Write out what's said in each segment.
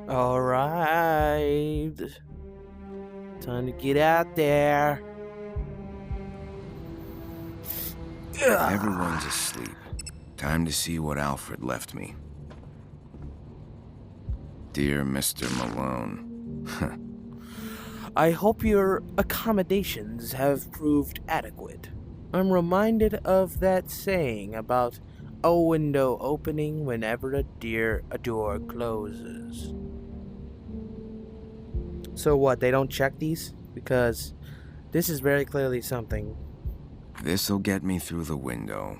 All right. Time to get out there. Everyone's asleep. Time to see what Alfred left me. Dear Mr. Malone. I hope your accommodations have proved adequate. I'm reminded of that saying about a window opening whenever a door closes. So what, they don't check these? Because this is very clearly something. This'll get me through the window.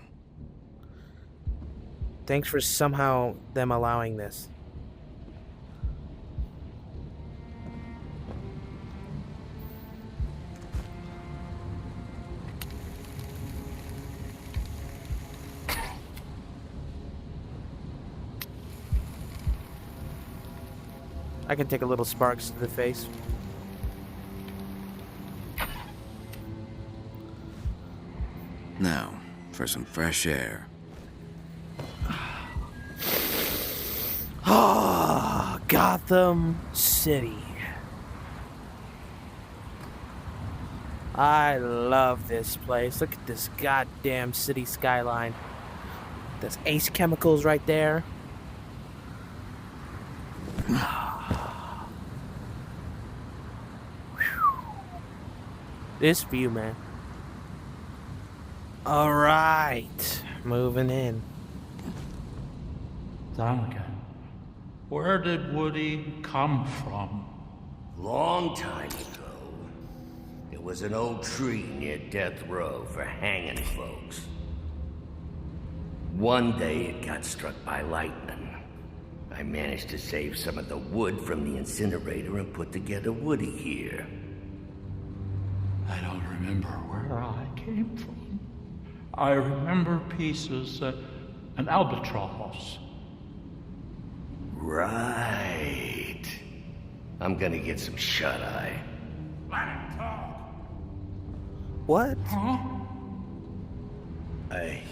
Thanks for somehow them allowing this. I can take a little sparks to the face. Now, for some fresh air. Ah, Gotham City. I love this place. Look at this goddamn city skyline. There's Ace Chemicals right there. This view, man. All right, moving in. Donegan, where did Woody come from? Long time ago, there was an old tree near Death Row for hanging folks. One day it got struck by lightning. I managed to save some of the wood from the incinerator and put together Woody here. I don't remember where I came from. I remember pieces, an albatross. Right. I'm gonna get some shut-eye. What? Huh? I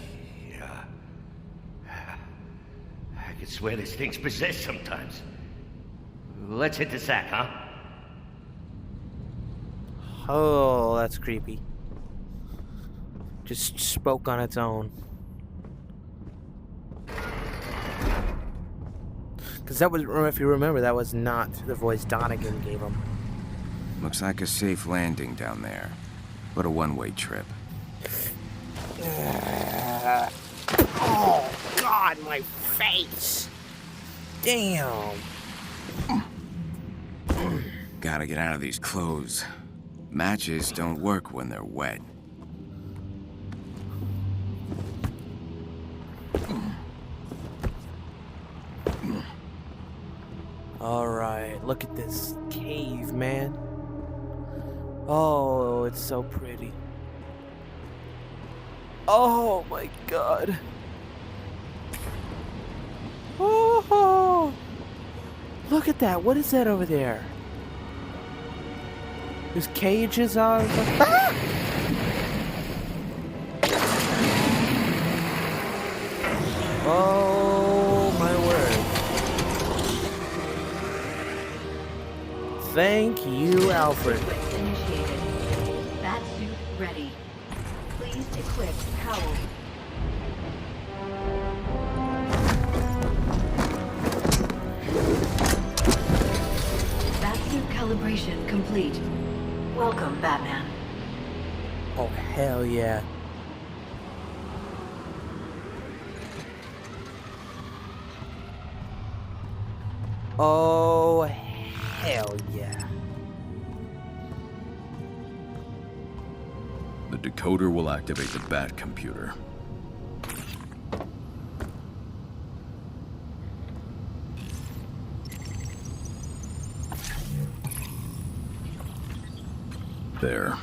could swear this thing's possessed sometimes. Let's hit the sack, huh? Oh, that's creepy. Just spoke on its own. Because that was, if you remember, that was not the voice Donegan gave him. Looks like a safe landing down there, but a one-way trip. Oh, God, my face. Damn. Gotta get out of these clothes. Matches don't work when they're wet. Alright, look at this cave, man. Oh, it's so pretty. Oh my god. Oh, look at that. What is that over there? There's cages on. Ah! Oh my word. Thank you, Alfred. Initiated. Batsuit ready. Please equip cowl. Batsuit calibration complete. Welcome, Batman. Oh, hell yeah. Oh, hell yeah. The decoder will activate the Bat computer. There.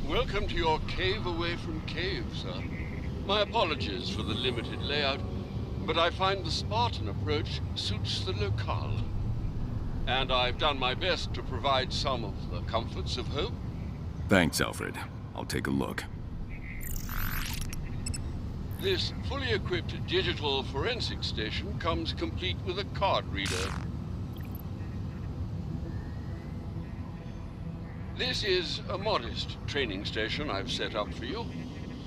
Welcome to your cave away from cave, sir. My apologies for the limited layout, but I find the Spartan approach suits the locale. And I've done my best to provide some of the comforts of home. Thanks, Alfred. I'll take a look. This fully equipped digital forensic station comes complete with a card reader. This is a modest training station I've set up for you.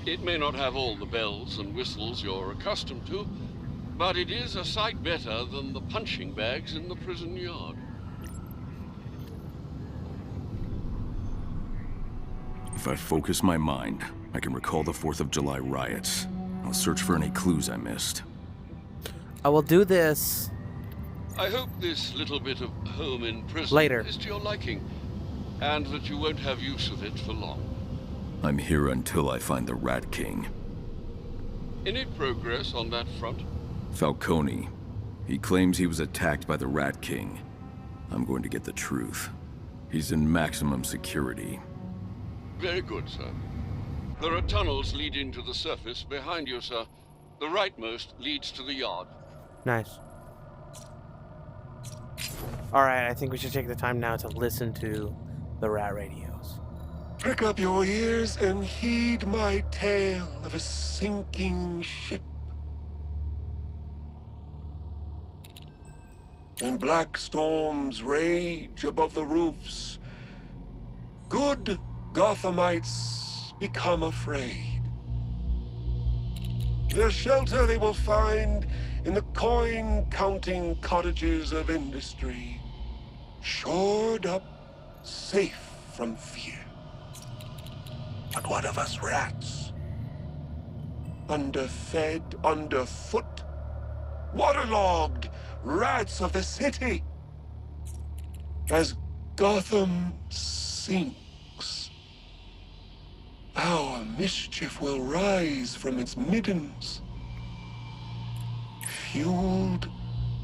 It may not have all the bells and whistles you're accustomed to, but it is a sight better than the punching bags in the prison yard. If I focus my mind, I can recall the 4th of July riots. I'll search for any clues I missed. I will do this I hope this little bit of home in prison later. is to your liking, and that you won't have use of it for long. I'm here until I find the Rat King. Any progress on that front? Falcone. He claims he was attacked by the Rat King. I'm going to get the truth. He's in maximum security. Very good, sir. There are tunnels leading to the surface behind you, sir. The rightmost leads to the yard. Nice. Alright, I think we should take the time now to listen to the rat radios. Prick up your ears and heed my tale of a sinking ship. And black storms rage above the roofs. Good Gothamites become afraid. Their shelter they will find in the coin-counting cottages of industry, shored up, safe from fear. But what of us rats? Underfed, underfoot, waterlogged rats of the city. As Gotham sinks, our mischief will rise from its middens, fueled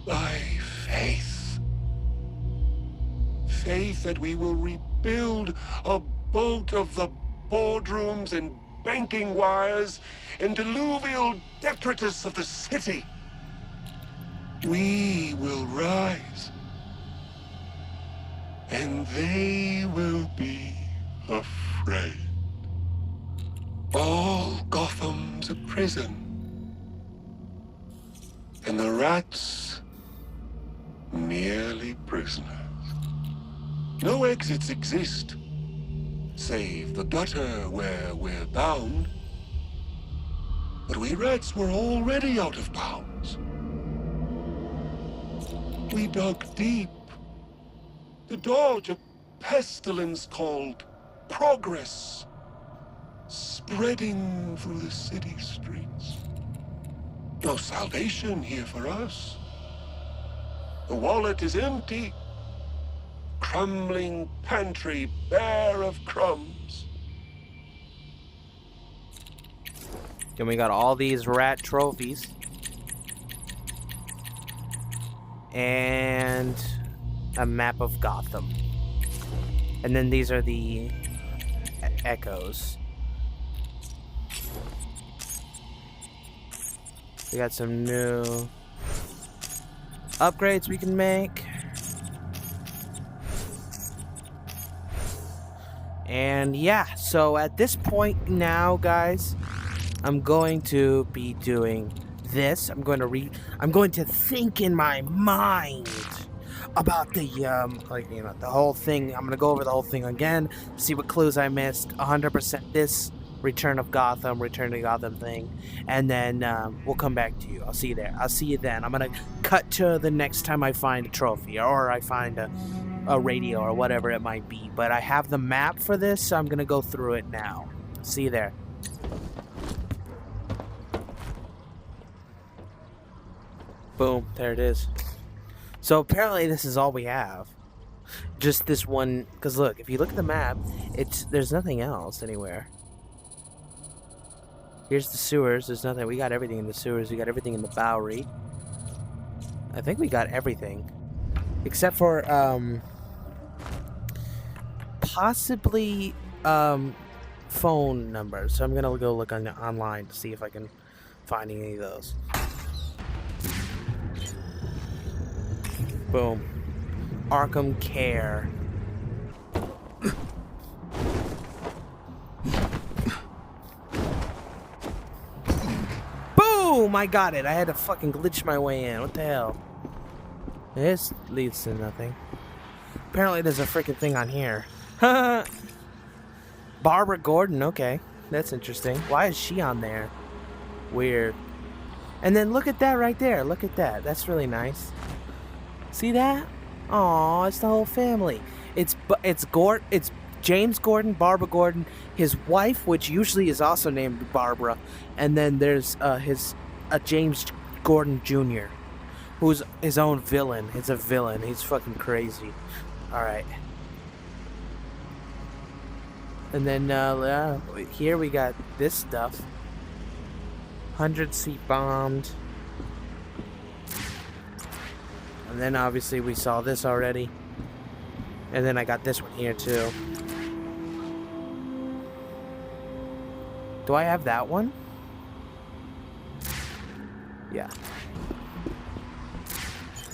by faith. Faith that we will rebuild a boat of the boardrooms and banking wires and diluvial detritus of the city. We will rise, and they will be afraid. All Gotham's a prison, and the rats merely prisoners. No exits exist, save the gutter where we're bound. But we rats were already out of bounds. We dug deep to dodge a pestilence called progress, spreading through the city streets. No salvation here for us. The wallet is empty. Crumbling pantry bare of crumbs. Then we got all these rat trophies. And a map of Gotham. And then these are the echoes. We got some new upgrades we can make. And yeah, so at this point now, guys, I'm going to be doing this. I'm going to think in my mind about the the whole thing. I'm going to go over the whole thing again, see what clues I missed. 100% this Return to Gotham thing, and then we'll come back to you. I'll see you there. I'll see you then. I'm going to cut to the next time I find a trophy, or I find a radio, or whatever it might be. But I have the map for this, so I'm going to go through it now. See you there. Boom, there it is. So apparently this is all we have. Just this one, because look, if you look at the map, there's nothing else anywhere. Here's the sewers. There's nothing. We got everything in the sewers. We got everything in the Bowery. I think we got everything. Except for, possibly, phone numbers. So I'm going to go look online to see if I can find any of those. Boom. Arkham Care. Boom, I got it. I had to fucking glitch my way in. What the hell? This leads to nothing. Apparently there's a freaking thing on here. Barbara Gordon, okay. That's interesting. Why is she on there? Weird. And then look at that right there. Look at that. That's really nice. See that? Aw, it's the whole family. It's James Gordon, Barbara Gordon, his wife, which usually is also named Barbara, and then there's James Gordon Jr., who's his own villain. He's a villain. He's fucking crazy. All right. And then here we got this stuff. 100 seat bombed. And then obviously we saw this already. And then I got this one here too. Do I have that one? Yeah.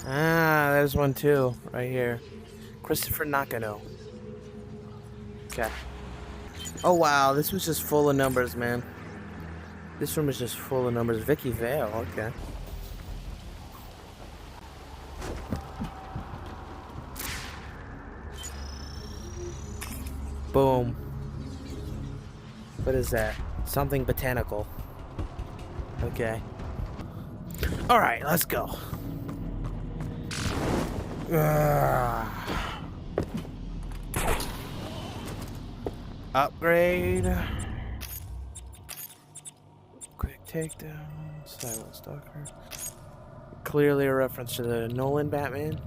Ah, there's one too, right here. Christopher Nakano. Okay. Oh wow, this was just full of numbers, man. This room is just full of numbers. Vicky Vale, okay. Boom. What is that? Something botanical. Okay. Alright, let's go. Upgrade. Quick takedown. Silent Stalker. Clearly a reference to the Nolan Batman.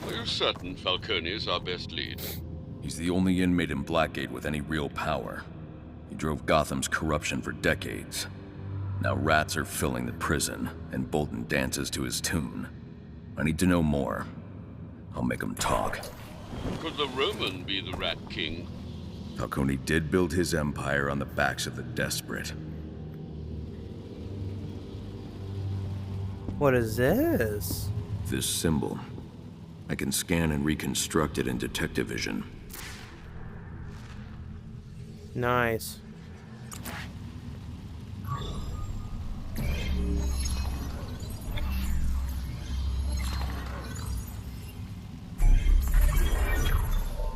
Are you certain Falcone is our best lead? He's the only inmate in Blackgate with any real power. He drove Gotham's corruption for decades. Now rats are filling the prison, and Bolton dances to his tune. I need to know more. I'll make him talk. Could the Roman be the Rat King? Falcone did build his empire on the backs of the desperate. What is this? This symbol. I can scan and reconstruct it in detective vision. Nice.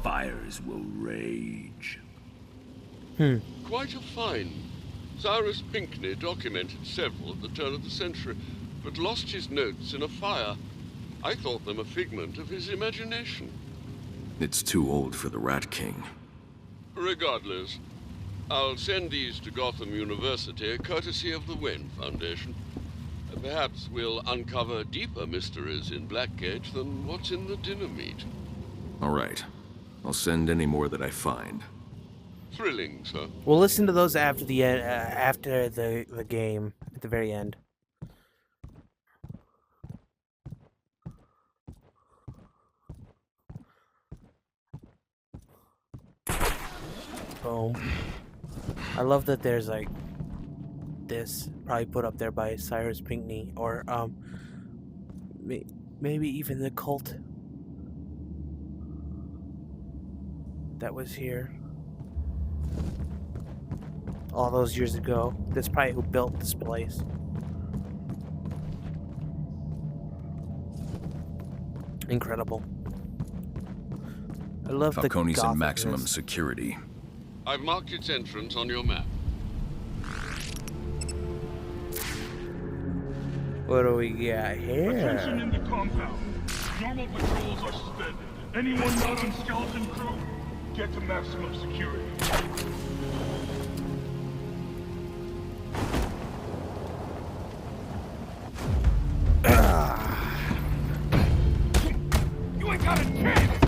Fires will rage. Quite a find. Cyrus Pinckney documented several at the turn of the century, but lost his notes in a fire. I thought them a figment of his imagination. It's too old for the Rat King. Regardless, I'll send these to Gotham University, courtesy of the Wayne Foundation. Perhaps we'll uncover deeper mysteries in Blackgate than what's in the dinner meat. All right. I'll send any more that I find. Thrilling, sir. We'll listen to those after the the game at the very end. Boom. I love that there's like this probably put up there by Cyrus Pinckney or maybe even the cult that was here all those years ago. That's probably who built this place. Incredible. I love Falcone's the in maximum Gothamness. security. I've marked its entrance on your map. What do we got Attention here? in the compound. Normal patrols are suspended. Anyone not on skeleton crew, get to maximum security. You ain't got a chance!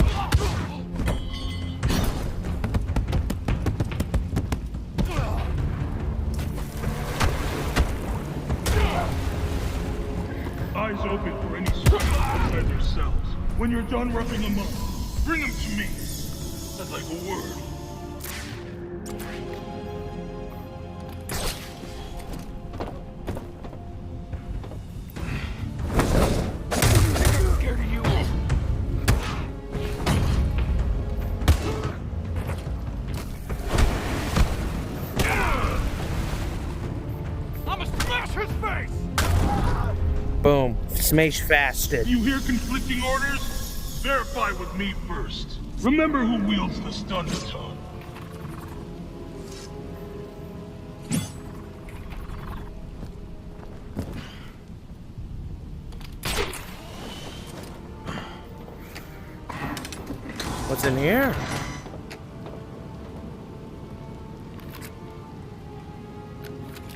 Eyes open for any struggles outside their cells. When you're done roughing them up, bring them to me. That's like a word. I'm scared of you. Smash fasted. You hear conflicting orders? Verify with me first. Remember who wields the stun baton. What's in here?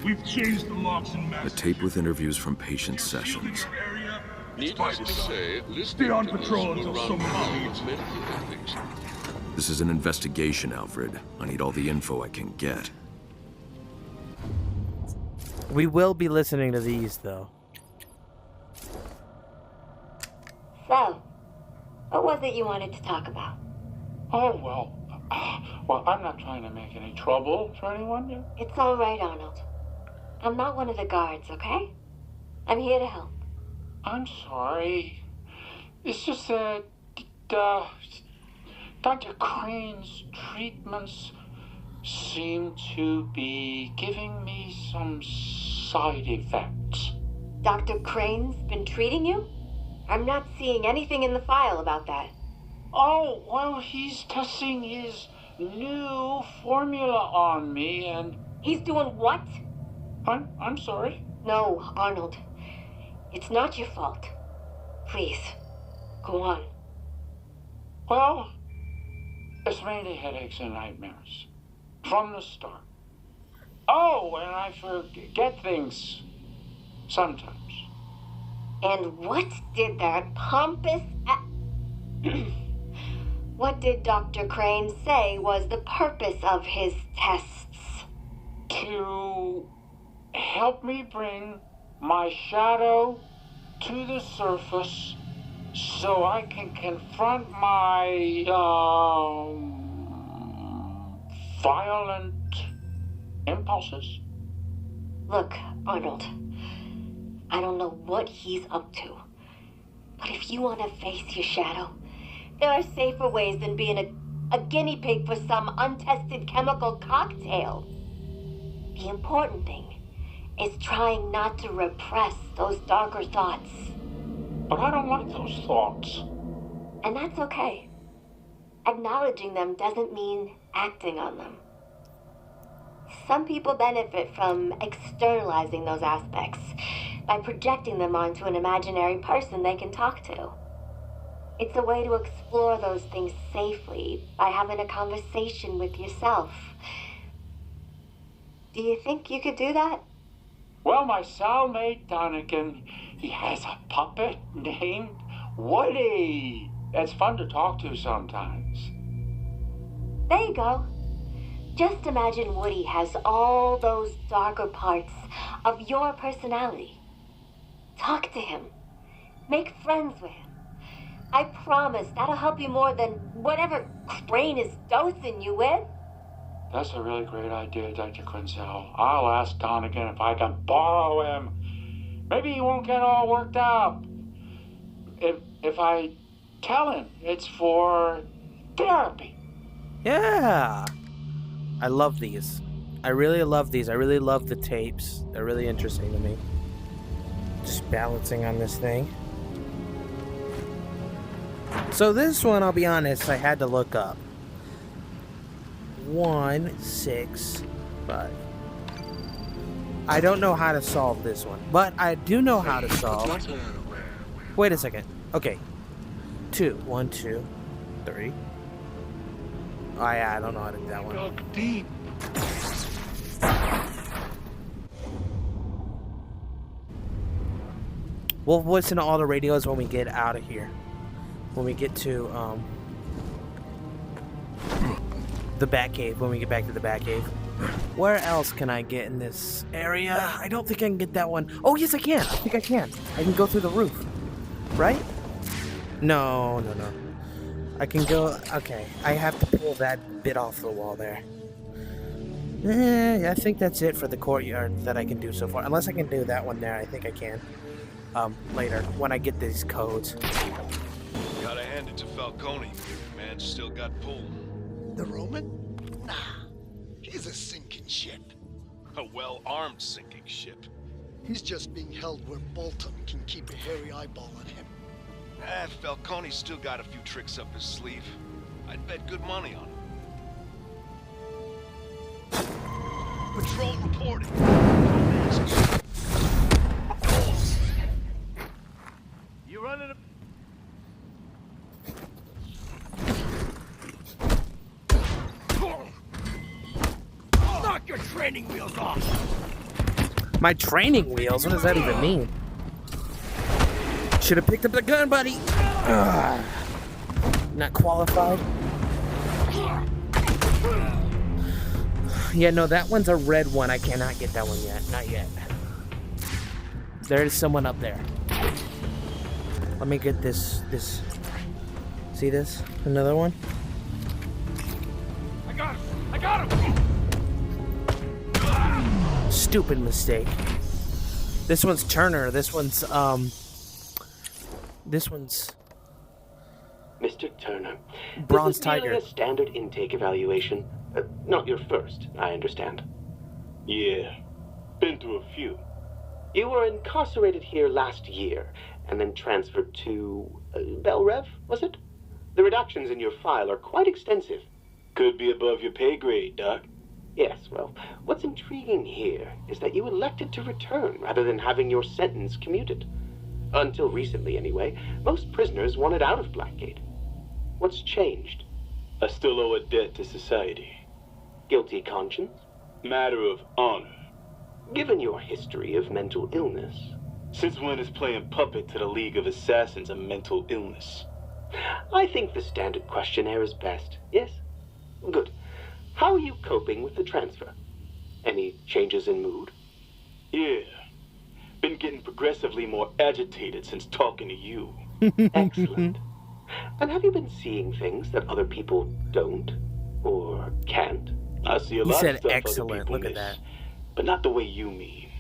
We've changed the locks and A masters. tape with interviews from patient sessions. Needless to say, Stay listening on to this patrol will until run someone foul leaves. of medical ethics. This is an investigation, Alfred. I need all the info I can get. We will be listening to these, though. So, what was it you wanted to talk about? Oh, well, I'm not trying to make any trouble for anyone here. It's all right, Arnold. I'm not one of the guards, okay? I'm here to help. I'm sorry. It's just that Dr. Crane's treatments seem to be giving me some side effects. Dr. Crane's been treating you? I'm not seeing anything in the file about that. Oh, well, he's testing his new formula on me, and He's doing what? I'm sorry. No, Arnold. It's not your fault. Please, go on. Well, it's mainly headaches and nightmares. From the start. Oh, and I forget things. Sometimes. And what did that pompous... What did Dr. Crane say was the purpose of his tests? To help me bring my shadow to the surface so I can confront my, violent impulses. Look, Arnold, I don't know what he's up to, but if you want to face your shadow, there are safer ways than being a guinea pig for some untested chemical cocktail. The important thing is trying not to repress those darker thoughts. But I don't like those thoughts. And that's okay. Acknowledging them doesn't mean acting on them. Some people benefit from externalizing those aspects by projecting them onto an imaginary person they can talk to. It's a way to explore those things safely by having a conversation with yourself. Do you think you could do that? Well, my cellmate Donegan, he has a puppet named Woody. It's fun to talk to sometimes. There you go. Just imagine Woody has all those darker parts of your personality. Talk to him. Make friends with him. I promise that'll help you more than whatever Crane is dosing you with. That's a really great idea, Dr. Quinzel. I'll ask Donegan if I can borrow him. Maybe he won't get all worked up. If I tell him it's for therapy. Yeah. I love these. I really love these. I really love the tapes. They're really interesting to me. Just balancing on this thing. So this one, I'll be honest, I had to look up. 1, 6, 5. I don't know how to solve this one, but I do know how to solve. Wait a second. Okay. 2. 1, 2, 3. Oh yeah, I don't know how to do that one. Look deep. We'll listen to all the radios when we get out of here. When we get to the Batcave, when we get back to the Batcave. Where else can I get in this area? I don't think I can get that one. Oh, yes, I can. I think I can. I can go through the roof. Right? No. I can go... Okay. I have to pull that bit off the wall there. I think that's it for the courtyard that I can do so far. Unless I can do that one there. I think I can. Later, when I get these codes. Gotta hand it to Falcone. Man still got pull. The Roman? Nah. He's a sinking ship. A well-armed sinking ship. He's just being held where Bolton can keep a hairy eyeball on him. Falcone's still got a few tricks up his sleeve. I'd bet good money on him. Patrol reporting. You running a... Knock your training wheels off! My training wheels? What does that even mean? Should have picked up the gun, buddy. Ugh. Not qualified. Yeah, no, that one's a red one. I cannot get that one yet. Not yet. There's someone up there. Let me get this. See this? Another one? I got him! I got him! Stupid mistake. This one's Turner. This one's Mr. Turner. Bronze This is Tiger. merely a standard intake evaluation. Not your first, I understand. Yeah, been through a few. You were incarcerated here last year, and then transferred to Bel Rev, was it? The reductions in your file are quite extensive. Could be above your pay grade, Doc. Yes, well, what's intriguing here is that you elected to return rather than having your sentence commuted. Until recently, anyway, most prisoners wanted out of Blackgate. What's changed? I still owe a debt to society. Guilty conscience? Matter of honor. Given your history of mental illness. Since when is playing puppet to the League of Assassins a mental illness? I think the standard questionnaire is best, yes? Good. How are you coping with the transfer? Any changes in mood? Yeah. Been getting progressively more agitated since talking to you. Excellent. And have you been seeing things that other people don't? Or can't? I see a You lot said of stuff excellent. other people Look at miss, that. but not the way you mean.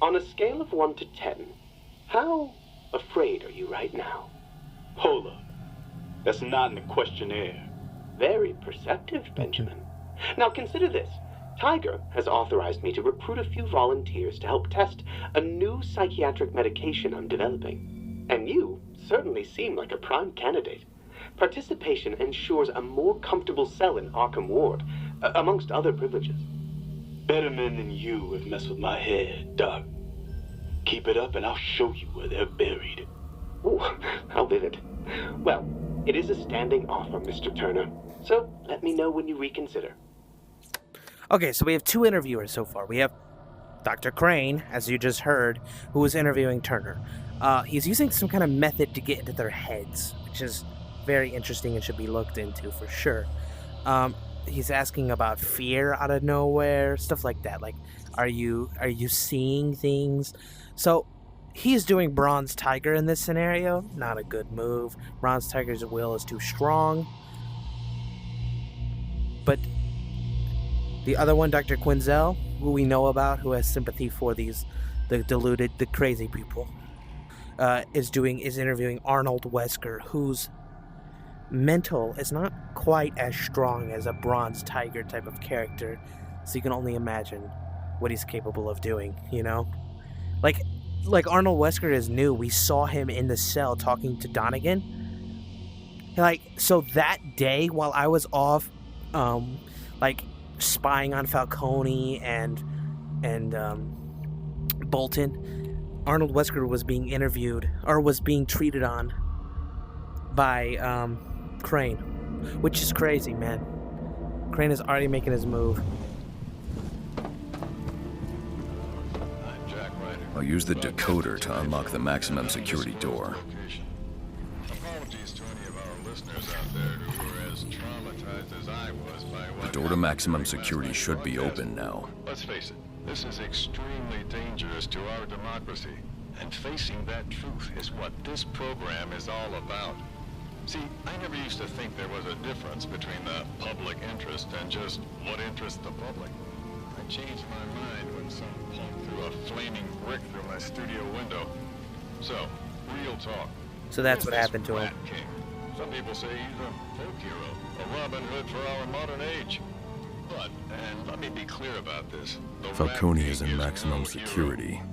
On a scale of 1 to 10, how afraid are you right now? Hold up. That's not in the questionnaire. Very perceptive, Benjamin. Now consider this. Tiger has authorized me to recruit a few volunteers to help test a new psychiatric medication I'm developing. And you certainly seem like a prime candidate. Participation ensures a more comfortable cell in Arkham Ward, amongst other privileges. Better men than you have messed with my head, Doc. Keep it up and I'll show you where they're buried. Ooh, how vivid. Well, it is a standing offer, Mr. Turner. So let me know when you reconsider. Okay, so we have two interviewers so far. We have Dr. Crane, as you just heard, who was interviewing Turner. He's using some kind of method to get into their heads, which is very interesting and should be looked into for sure. He's asking about fear out of nowhere, stuff like that. Like, are you seeing things? So he's doing Bronze Tiger in this scenario. Not a good move. Bronze Tiger's will is too strong. But the other one, Dr. Quinzel, who we know about, who has sympathy for the deluded, the crazy people, is interviewing Arnold Wesker, whose mental is not quite as strong as a Bronze Tiger type of character. So you can only imagine what he's capable of doing, you know? Like Arnold Wesker is new. We saw him in the cell talking to Donegan. So that day while I was off, spying on Falcone and Bolton, Arnold Wesker was being interviewed, or was being treated on by Crane, which is crazy, man. Crane is already making his move. I'll use the decoder to unlock the maximum security door. Apologies to any of our listeners out there who were as traumatized as I was by what... The door to maximum security should be open now. Let's face it, this is extremely dangerous to our democracy. And facing that truth is what this program is all about. See, I never used to think there was a difference between the public interest and just what interests the public. I changed my mind when some punk threw a flaming brick through my studio window. So, real talk. So that's what happened to him. King. Some people say he's a folk hero, a Robin Hood for our modern age. But, and let me be clear about this, the Falcone Rat is King in maximum no security. hero.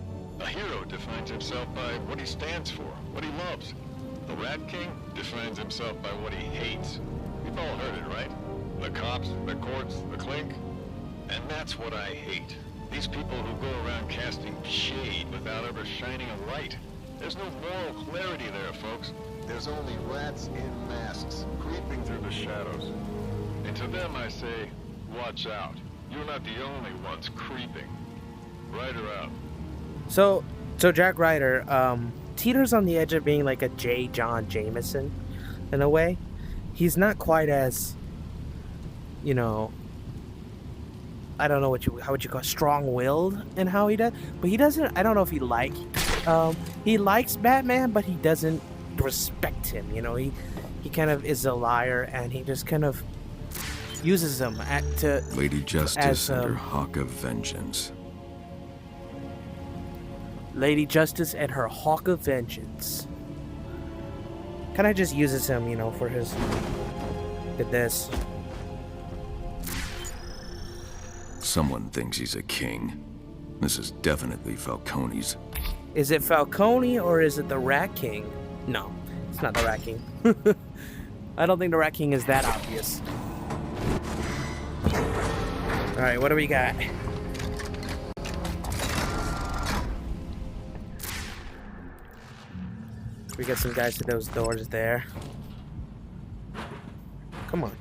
A hero defines himself by what he stands for, what he loves. The Rat King defines himself by what he hates. We've all heard it, right? The cops, the courts, the clink. And that's what I hate. These people who go around casting shade without ever shining a light. There's no moral clarity there, folks. There's only rats in masks, creeping through the shadows. And to them I say, watch out. You're not the only ones creeping. Ryder out. So Jack Ryder, teeters on the edge of being like a J. John Jameson, in a way. He's not quite as, you know, I don't know how would you call it, strong-willed in how he does, but he doesn't. I don't know if he likes Batman, but he doesn't respect him. You know, he kind of is a liar, and he just kind of uses him to Lady Justice and her hawk of vengeance. Lady Justice and her hawk of vengeance. Kind of just uses him, you know, for his. Did this. Someone thinks he's a king. This is definitely Falcone's. Is it Falcone or is it the Rat King? No, it's not the Rat King. I don't think the Rat King is that obvious. Alright, what do we got? We got some guys to those doors there. Come on.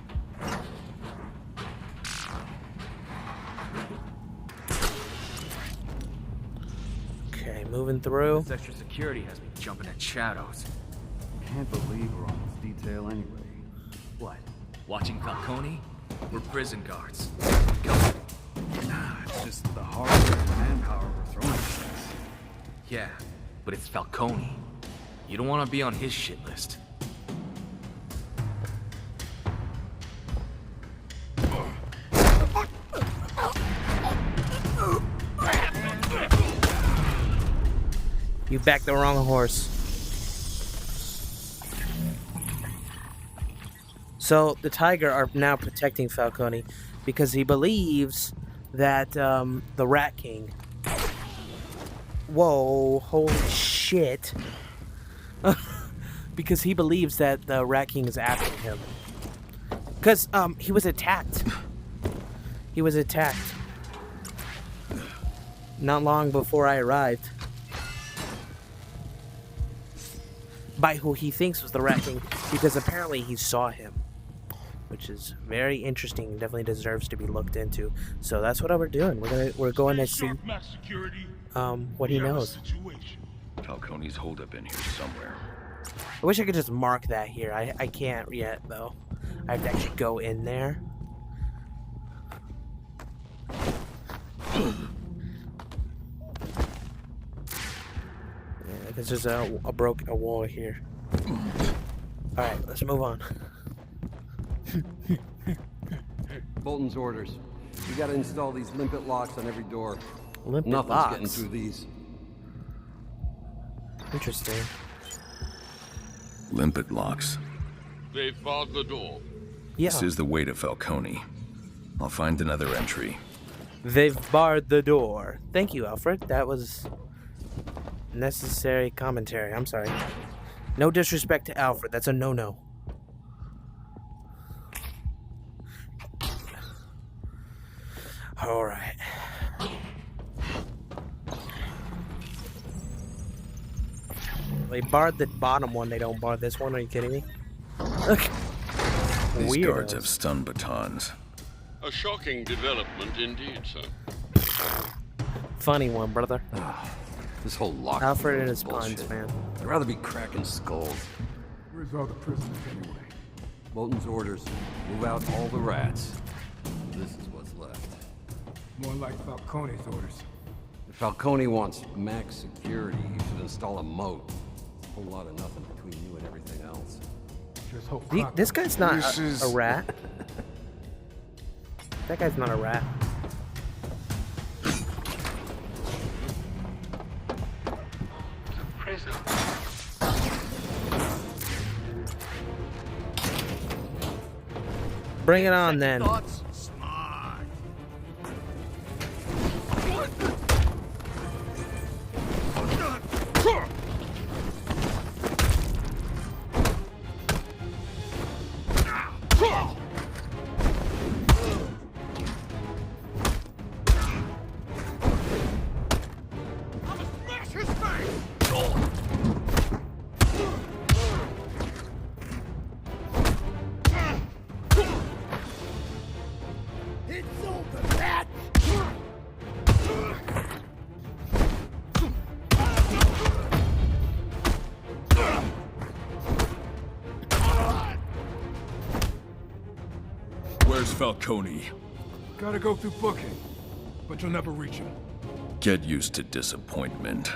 Okay, moving through. This extra security has me jumping at shadows. Can't believe we're on this detail anyway. What? Watching Falcone? We're prison guards. Nah, it's just the hardware and manpower we're throwing at this. Yeah, but it's Falcone. You don't want to be on his shit list. You backed the wrong horse. So the Tiger are now protecting Falcone because he believes that the Rat King. Whoa! Holy shit! Because he believes that the Rat King is after him. Because he was attacked. He was attacked. Not long before I arrived. By who he thinks was the Rat King, because apparently he saw him. Which is very interesting and definitely deserves to be looked into. So that's what we're doing. We're going to see what he knows. Falcone's holdup in here somewhere. I wish I could just mark that here. I can't yet, though. I have to actually go in there. Yeah, there's just a wall here. Alright, let's move on. Bolton's orders. We gotta install these limpet locks on every door. Limpet Nothing's locks? getting through these. Interesting. Limpet locks. They've barred the door. Yeah. This is the way to Falcone. I'll find another entry. They've barred the door. Thank you, Alfred. That was necessary commentary. I'm sorry. No disrespect to Alfred. That's a no-no. All right. They barred the bottom one. They don't bar this one. Are you kidding me? These Weirdos. guards have stun batons. A shocking development indeed, sir. Funny one, brother. This whole lock. Alfred and his bullshit. puns, man. I'd rather be cracking skulls. Where's all the prisoners anyway? Bolton's orders. Move out all the rats. This is what's left. More like Falcone's orders. If Falcone wants max security, he should install a moat. A whole lot of nothing between you and everything else. Just hope This guy's not a rat. That guy's not a rat. Bring it on, then. Where's Falcone? Gotta go through booking, but you'll never reach him. Get used to disappointment.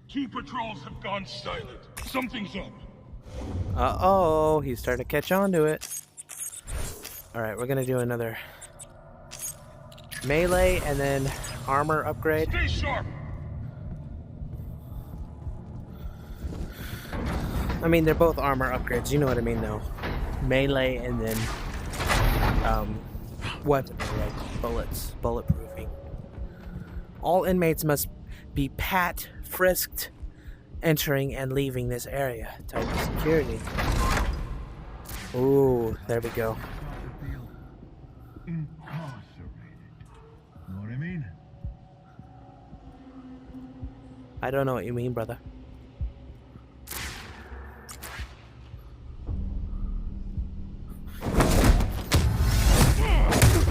Two patrols have gone silent. Something's up. Uh-oh, he's starting to catch on to it. Alright, we're gonna do another melee and then armor upgrade. Stay sharp. I mean, they're both armor upgrades, you know what I mean, though. Melee and then weaponry, like bullets, bulletproofing. All inmates must be frisked, entering and leaving this area. Type of security. Ooh, there we go. Incarcerated. Know what I mean? I don't know what you mean, brother.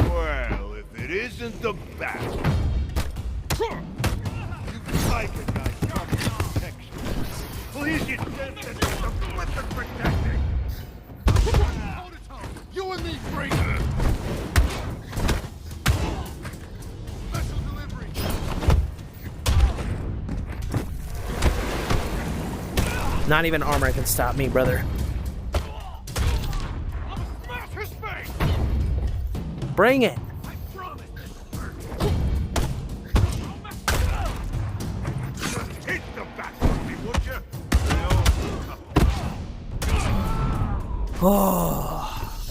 Well, if it isn't the bat. You like a nice protection. Please, you dentist, the flippin' protecting. You and me, Frank. Special delivery. Not even armor can stop me, brother. Smash his face. Bring it. Hit the back of me, would you? Oh.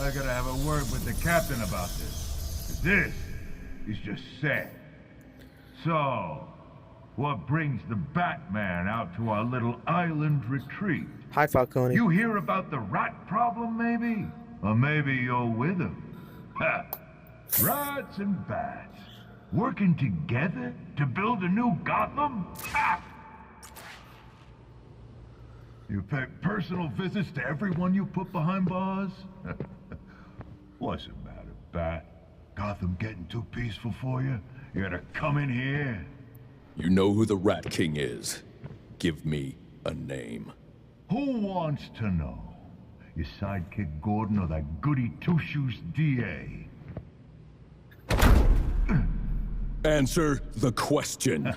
I gotta have a word with the captain about this. 'Cause this is just sad. So, what brings the Batman out to our little island retreat? Hi, Falcone. You hear about the rat problem, maybe? Or maybe you're with him. Ha! Rats and bats working together to build a new Gotham? Ha! You pay personal visits to everyone you put behind bars? What's the matter, Bat? Gotham getting too peaceful for you? You gotta come in here? You know who the Rat King is. Give me a name. Who wants to know? Your sidekick Gordon or that goody two-shoes DA? Answer the question.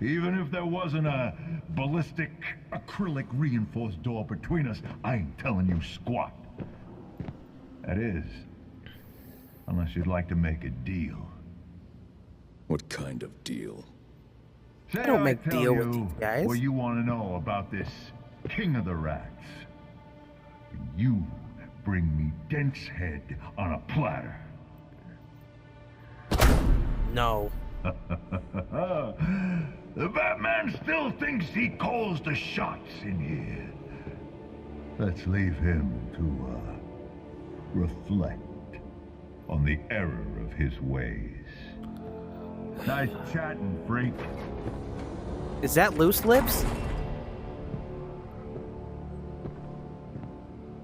Even if there wasn't a ballistic acrylic reinforced door between us, I ain't telling you squat. That is, unless you'd like to make a deal. What kind of deal? Say I don't make tell deal with you these guys. what you want to know about this king of the rats. You bring me Dent's head on a platter. No. The Batman still thinks he calls the shots in here. Let's leave him to reflect on the error of his ways. Nice chatting, freak. Is that loose lips?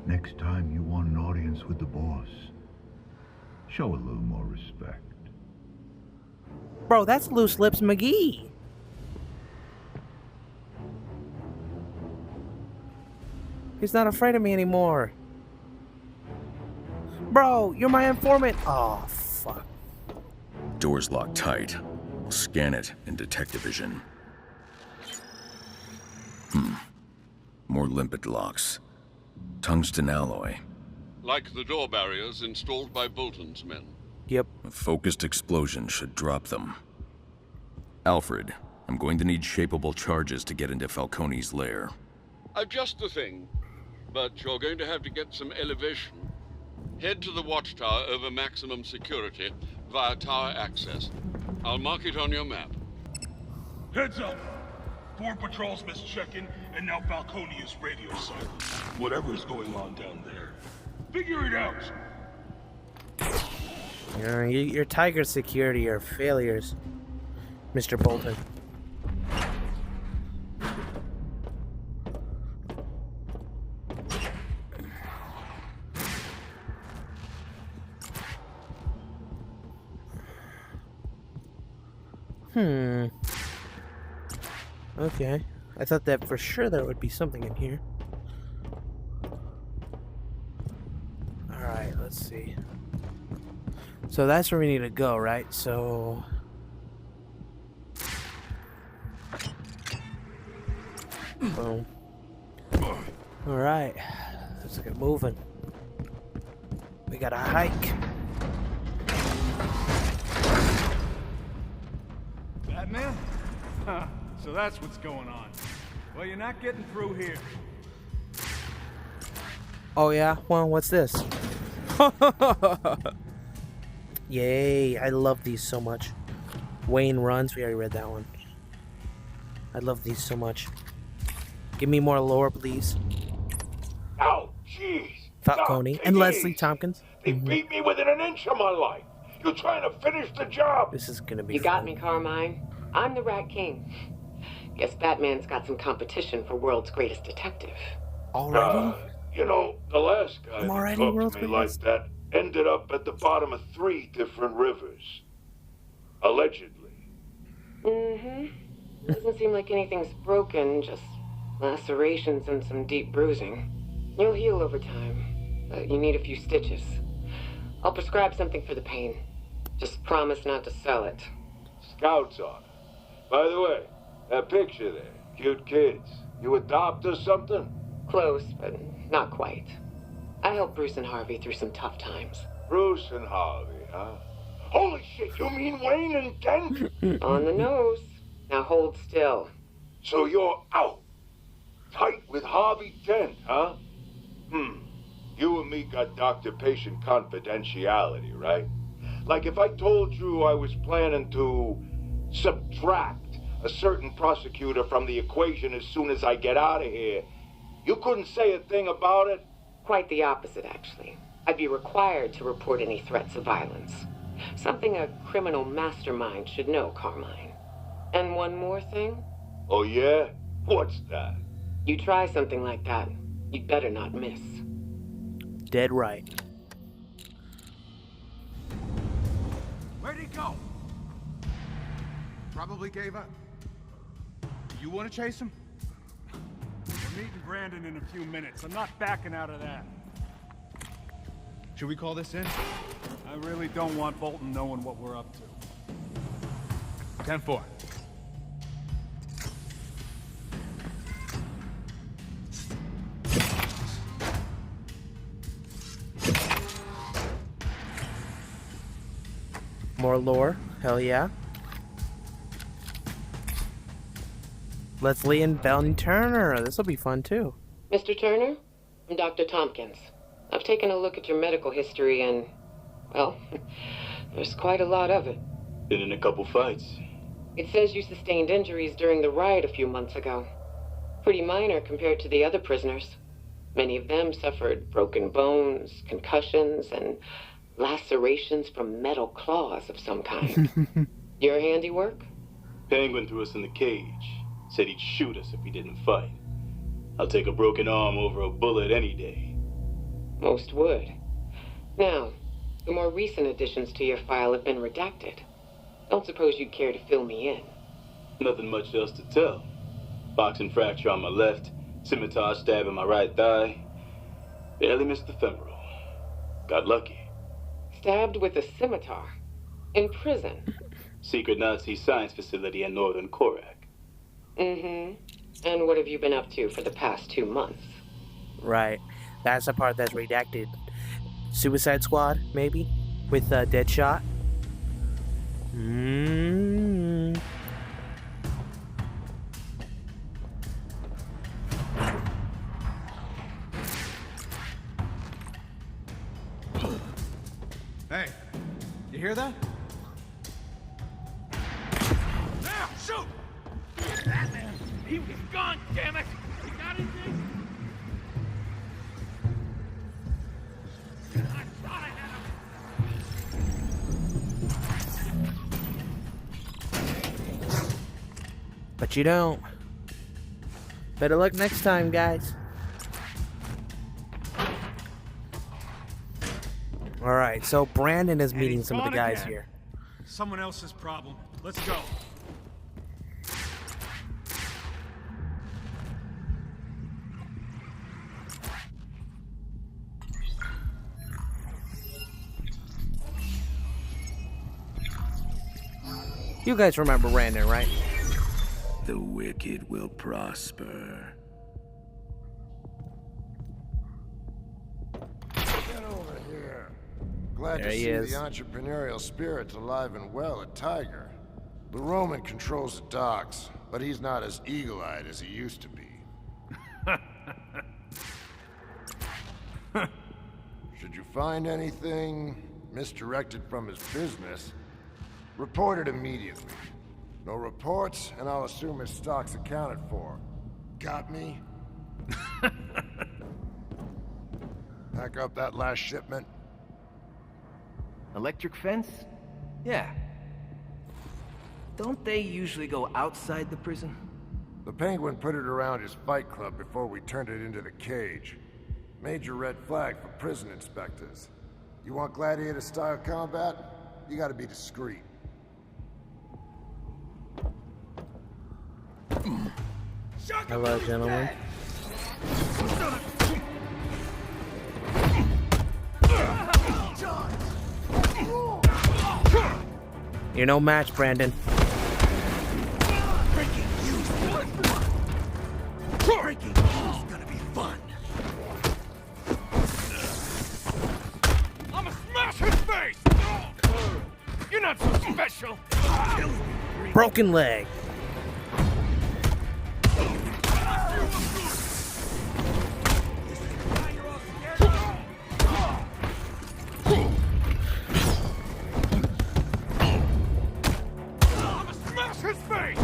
Next time you want an audience with the boss, show a little more respect. Bro, that's Loose Lips McGee. He's not afraid of me anymore. Bro, you're my informant. Oh, fuck. Door's locked tight. I'll scan it in detective vision. More limpet locks. Tungsten alloy. Like the door barriers installed by Bolton's men. Yep. A focused explosion should drop them. Alfred, I'm going to need shapeable charges to get into Falcone's lair. I've just the thing, but you're going to have to get some elevation. Head to the watchtower over maximum security via tower access. I'll mark it on your map. Heads up! 4 patrols missed check-in, and now Falcone is radio silent. Whatever's going on down there. Figure it out! Your Tiger security are failures, Mr. Bolton. Okay. I thought that for sure there would be something in here. Alright, let's see. So that's where we need to go, right? So... boom. Alright. Let's get moving. We gotta hike. Batman? Huh. So that's what's going on. Well, you're not getting through here. Oh yeah? Well, what's this? Yay, I love these so much. Wayne Runs, we already read that one. I love these so much. Give me more lore, please. Oh, jeez. Falcone and Leslie Tompkins. They beat me within an inch of my life. You're trying to finish the job. This is gonna be You got me, Carmine. I'm the Rat King. Guess Batman's got some competition for world's greatest detective. Already? You know, the last guy I'm that already talked world's to me like greatest. that ended up at the bottom of 3 different rivers. Allegedly. Doesn't seem like anything's broken, just lacerations and some deep bruising. You'll heal over time, but you need a few stitches. I'll prescribe something for the pain. Just promise not to sell it. Scouts on it. By the way, that picture there, cute kids. You adopt or something? Close, but not quite. I helped Bruce and Harvey through some tough times. Bruce and Harvey, huh? Holy shit, you mean Wayne and Dent? On the nose. Now hold still. So you're out. Tight with Harvey Dent, huh? You and me got doctor-patient confidentiality, right? Like if I told you I was planning to subtract a certain prosecutor from the equation as soon as I get out of here, you couldn't say a thing about it? Quite the opposite, actually. I'd be required to report any threats of violence. Something a criminal mastermind should know, Carmine. And one more thing. Oh yeah? What's that? You try something like that, you'd better not miss. Dead right. Where'd he go? Probably gave up. You want to chase him? We're meeting Brandon in a few minutes. I'm not backing out of that. Should we call this in? I really don't want Bolton knowing what we're up to. 10-4. More lore. Hell yeah. Leslie and Ben Turner. This will be fun too. Mr. Turner, I'm Dr. Tompkins. I've taken a look at your medical history and, well, there's quite a lot of it. Been in a couple fights. It says you sustained injuries during the riot a few months ago. Pretty minor compared to the other prisoners. Many of them suffered broken bones, concussions, and lacerations from metal claws of some kind. Your handiwork? Penguin threw us in the cage. Said he'd shoot us if we didn't fight. I'll take a broken arm over a bullet any day. Most would. Now, the more recent additions to your file have been redacted. Don't suppose you'd care to fill me in? Nothing much else to tell. Boxing fracture on my left, scimitar stab in my right thigh. Barely missed the femoral. Got lucky. Stabbed with a scimitar? In prison? Secret Nazi science facility in northern Korak. And what have you been up to for the past 2 months? Right. That's the part that's redacted. Suicide Squad, maybe? With Deadshot? Hey, you hear that? Now, shoot! Batman! He was gone, damn it! You got anything? I thought I had him! But you don't. Better luck next time, guys. Alright, so Brandon is meeting some of the guys here. Someone else's problem. Let's go. You guys remember Brandon, right? The wicked will prosper. Get over here. Glad There to he see is. the entrepreneurial spirit's alive and well at Tiger. The Roman controls the docks, but he's not as eagle-eyed as he used to be. Should you find anything misdirected from his business, report it immediately. No reports, and I'll assume his stock's accounted for. Got me? Pack up that last shipment. Electric fence? Yeah. Don't they usually go outside the prison? The Penguin put it around his fight club before we turned it into the cage. Major red flag for prison inspectors. You want gladiator-style combat? You gotta be discreet. Hello, gentlemen. You're no match, Brandon. Breaking news is gonna be fun. I'ma smash his face! You're not so special! Broken leg. I'ma smash his face!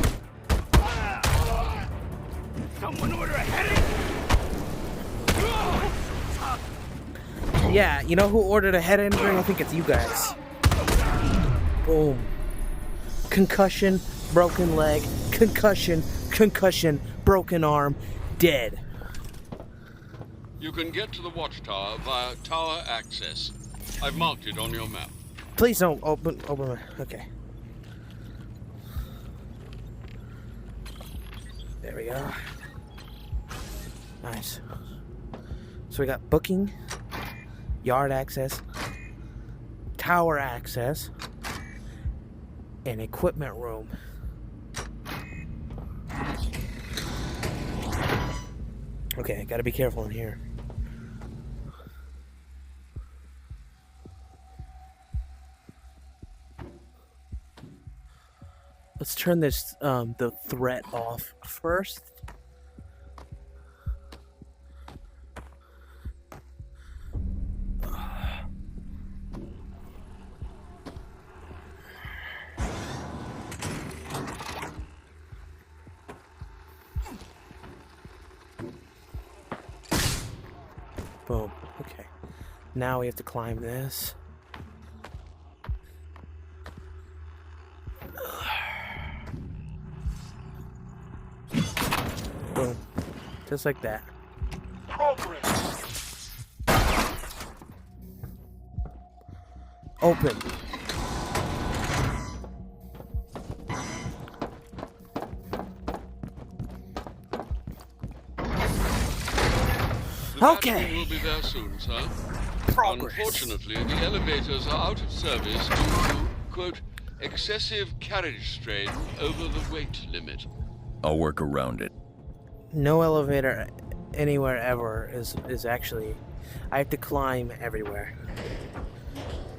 Someone order a heading? Yeah, you know who ordered a head injury? I think it's you guys. Boom. Concussion, broken leg, concussion, broken arm, dead. You can get to the watchtower via tower access. I've marked it on your map. Please don't open my... Okay. There we go. Nice. So we got booking, yard access, tower access, and equipment room. Okay, gotta be careful in here. Let's turn this, the threat off first. Boom. Okay. Now we have to climb this. Boom. Just like that. Open. The Okay. battery will be there soon, sir. Progress. Unfortunately, the elevators are out of service due to, quote, excessive carriage strain over the weight limit. I'll work around it. No elevator anywhere ever is actually... I have to climb everywhere.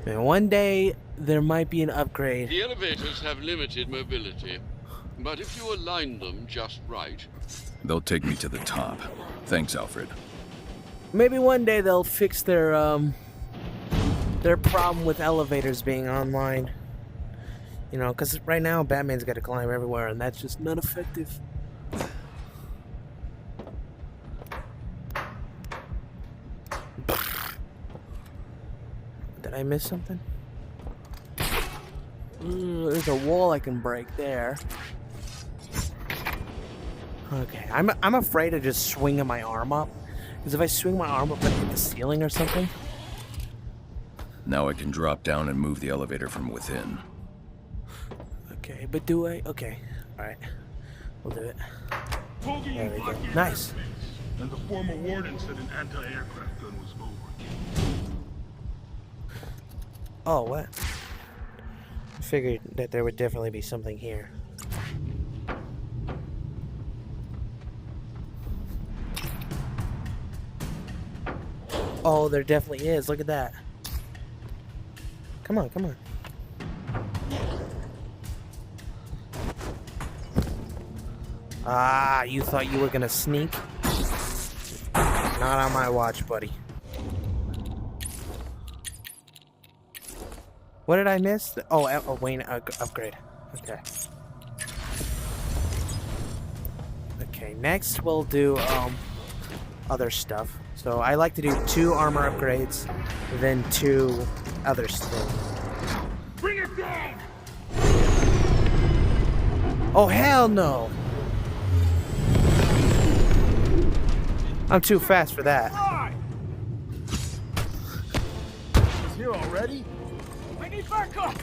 And one day, there might be an upgrade. The elevators have limited mobility, but if you align them just right... They'll take me to the top. Thanks, Alfred. Maybe one day they'll fix their problem with elevators being online. You know, because right now Batman's got to climb everywhere, and that's just not effective. Did I miss something? There's a wall I can break there. Okay, I'm afraid of just swinging my arm up. Because if I swing my arm up and hit the ceiling or something... Now I can drop down and move the elevator from within. Okay, but do I? Okay, alright. We'll do it. There we go. Nice. And the former warden said an anti-aircraft gun was over. Oh, what? Figured that there would definitely be something here. Oh, there definitely is. Look at that. Come on, come on. Ah, you thought you were gonna sneak? Not on my watch, buddy. What did I miss? Oh, Wayne upgrade. Okay. Okay, next we'll do other stuff. So I like to do 2 armor upgrades, then 2 other stuff. Bring it down! Oh hell no! I'm too fast for that. He's here already? I need backup!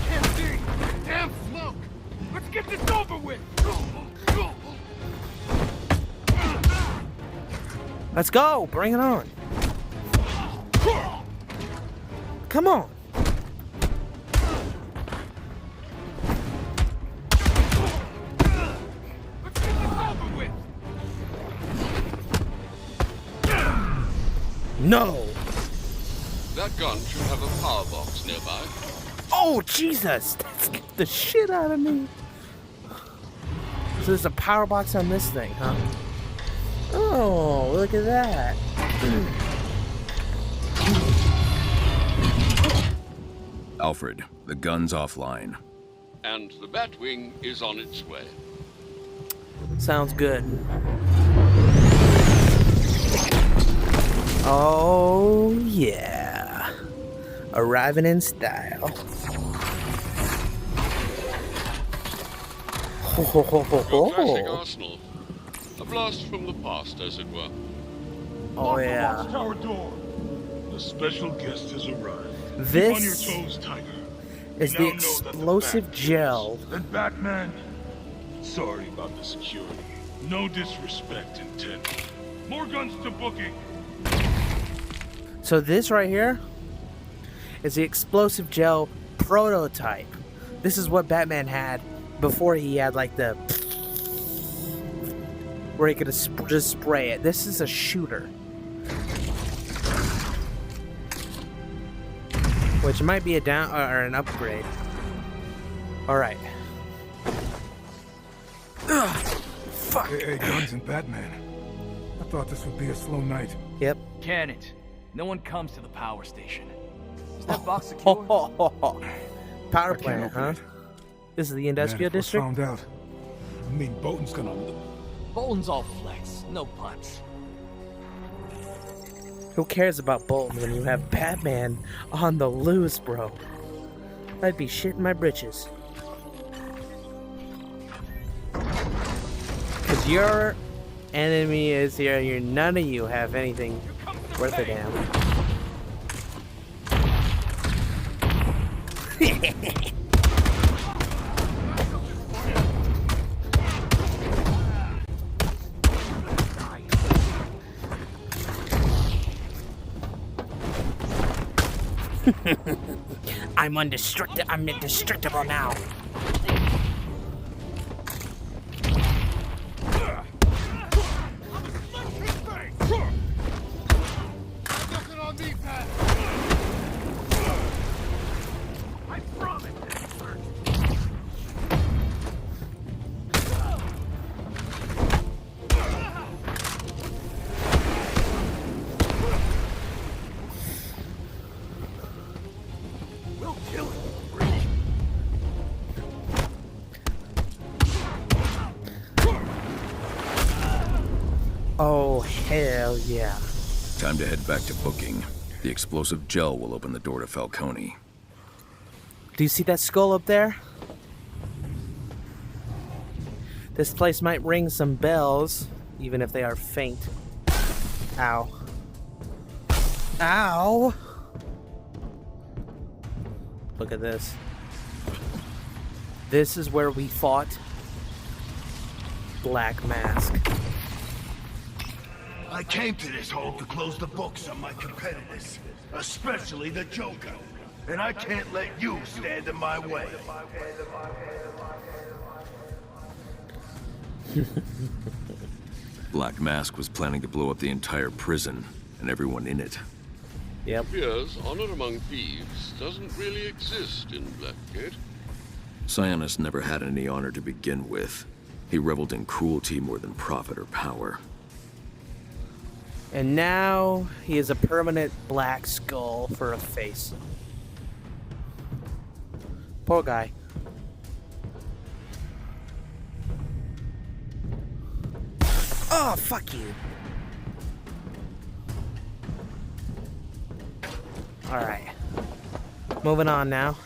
Can't see! Damn smoke! Let's get this over with! Let's go! Bring it on! Come on! No! That gun should have a power box nearby. Oh, Jesus! That scared the shit out of me. So there's a power box on this thing, huh? Oh, look at that. Alfred, the gun's offline. And the Batwing is on its way. Sounds good. Oh, yeah. Arriving in style. Ho, ho, ho, ho, ho. Your classic arsenal. A blast from the past, as it were. Oh, yeah. Lock the watchtower door. The special guest has arrived. This Keep on your toes, Tiger. is the explosive gel. And Batman, sorry about the security. No disrespect intended. More guns to booking. So this right here is the explosive gel prototype. This is what Batman had before he had like the where he could just spray it. This is a shooter, which might be a down or an upgrade. All right. Ugh, fuck. Hey, Guns and Batman. I thought this would be a slow night. Yep. Cannons. No one comes to the power station. Is that box secure? Power plant, huh? This is the industrial district? Found out. I mean, Bolton's gonna... Bolton's all flex, no punch. Who cares about Bolton when you have Batman on the loose, bro? I'd be shitting my britches. Cause your enemy is here, none of you have anything worth a damn. I'm indestructible now. Oh, hell yeah. Time to head back to booking. The explosive gel will open the door to Falcone. Do you see that skull up there? This place might ring some bells, even if they are faint. Ow. Ow! Look at this. This is where we fought Black Mask. I came to this hole to close the books on my competitors, especially the Joker. And I can't let you stand in my way. Black Mask was planning to blow up the entire prison and everyone in it. Yep. Appears honor among thieves doesn't really exist in Blackgate. Sionis never had any honor to begin with. He reveled in cruelty more than profit or power. And now he is a permanent black skull for a face. Poor guy. Oh, fuck you. Alright. Moving on now.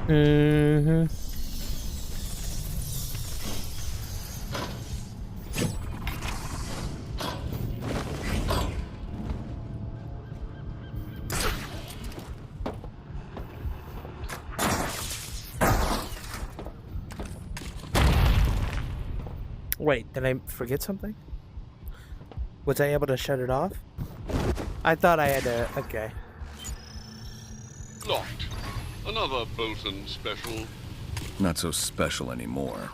Mm-hmm. Wait, did I forget something? Was I able to shut it off? I thought I had to... Okay. Locked. Another Bolton special. Not so special anymore.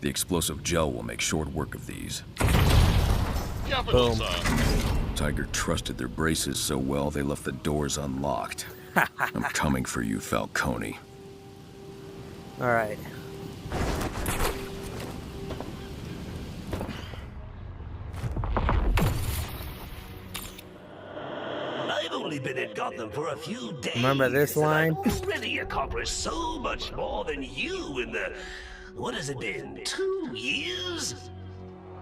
The explosive gel will make short work of these. Capital, Boom. sir. Tiger trusted their braces so well they left the doors unlocked. I'm coming for you, Falcone. Alright. I've only been in Gotham for a few days. Remember this and line? I've already accomplished so much more than you in the... What has it been? 2 years?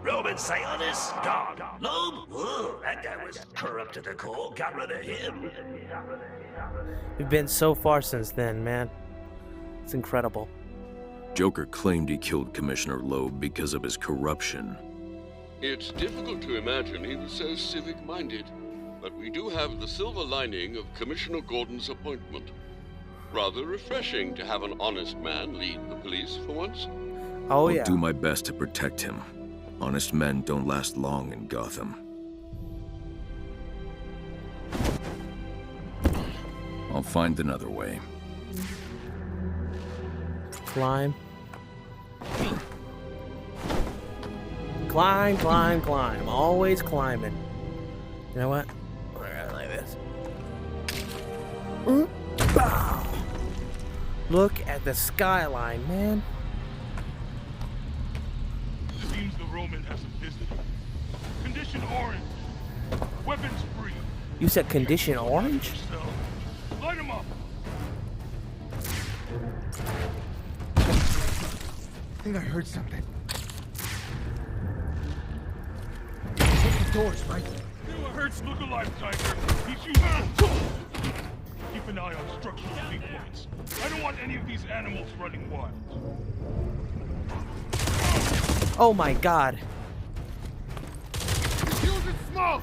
Roman Sionis? Gone. Loeb? Ugh, that guy was corrupt to the core. Got rid of him. We've been so far since then, man. It's incredible. Joker claimed he killed Commissioner Loeb because of his corruption. It's difficult to imagine he was so civic-minded, but we do have the silver lining of Commissioner Gordon's appointment. Rather refreshing to have an honest man lead the police for once. Oh, I'll do my best to protect him. Honest men don't last long in Gotham. I'll find another way. Climb. Climb, climb, climb. Always climbing. You know what? We're gonna like this. Bow. Look at the skyline, man. Seems the Roman has a visitor. Condition orange. Weapons free. You said condition orange? Light him up. I think I heard something. Check the doors, right? You hurts look alive, Tiger. He's using... Keep an eye on structural weak points. I don't want any of these animals running wild. Oh my god. Using smoke!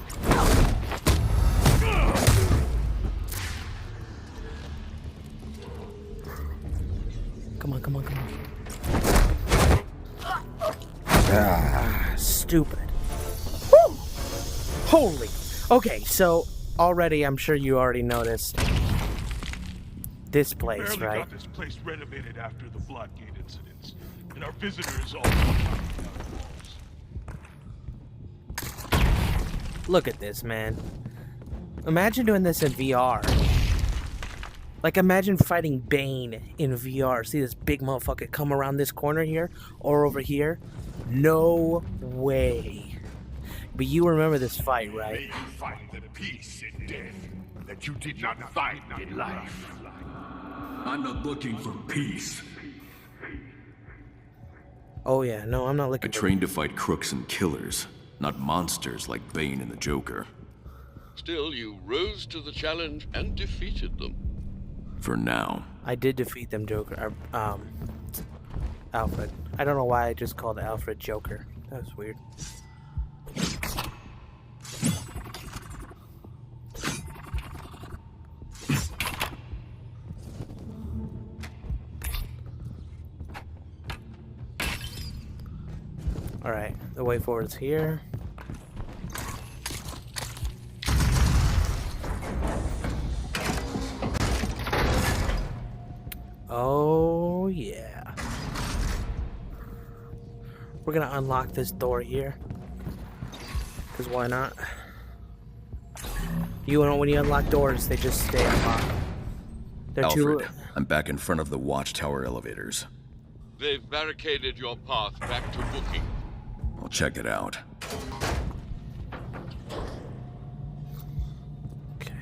Come on, come on, come on. Ah, stupid. Woo! Holy. Okay, so already I'm sure you already noticed this place, Barely right? got this place renovated after the Blackgate incidents, and our visitors all Look at this, man. Imagine doing this in VR. Like, imagine fighting Bane in VR. See this big motherfucker come around this corner here or over here? No way. But you remember this fight, right? May you find the peace in death that you did not find in life. I'm not looking for peace. Oh yeah, no, I'm not I looking trained to fight crooks and killers, not monsters like Bane and the Joker. Still, you rose to the challenge and defeated them. For now. I did defeat them, Joker. Alfred. I don't know why I just called Alfred Joker. That was weird. Alright, the way forward is here. Oh, yeah. We're gonna unlock this door here. Because why not? You know, when you unlock doors, they just stay unlocked. They're Alfred, I'm back in front of the watchtower elevators. They've barricaded your path back to booking. I'll check it out. Okay.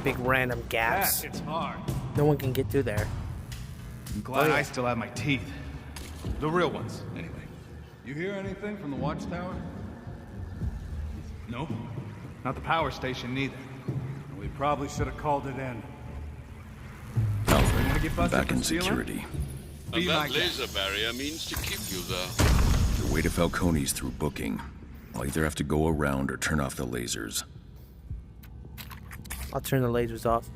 Big random gaps. It's hard. No one can get through there. I'm glad I still have my teeth. The real ones, anyway. You hear anything from the watchtower? No? Not the power station, neither. We probably should have called it in. Alfred, I'm back in security. And that laser barrier means to keep you there. The way to Falcone's through booking. I'll either have to go around or turn off the lasers. I'll turn the lasers off.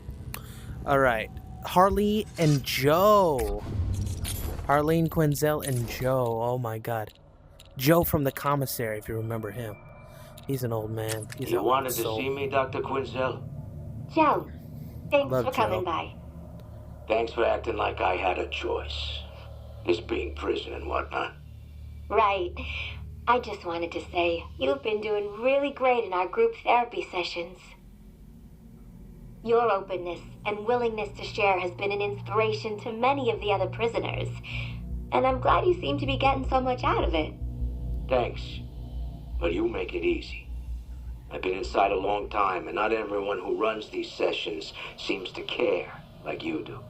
Alright. Harley and Joe. Harleen Quinzel and Joe. Oh my god. Joe from the commissary, if you remember him. He's an old man. He's You wanted to see me, Dr. Quinzel? Joe, thanks Love for coming Joe. by. Thanks for acting like I had a choice. This being prison and whatnot. Right. I just wanted to say, you've been doing really great in our group therapy sessions. Your openness and willingness to share has been an inspiration to many of the other prisoners. And I'm glad you seem to be getting so much out of it. Thanks. But you make it easy. I've been inside a long time, and not everyone who runs these sessions seems to care like you do.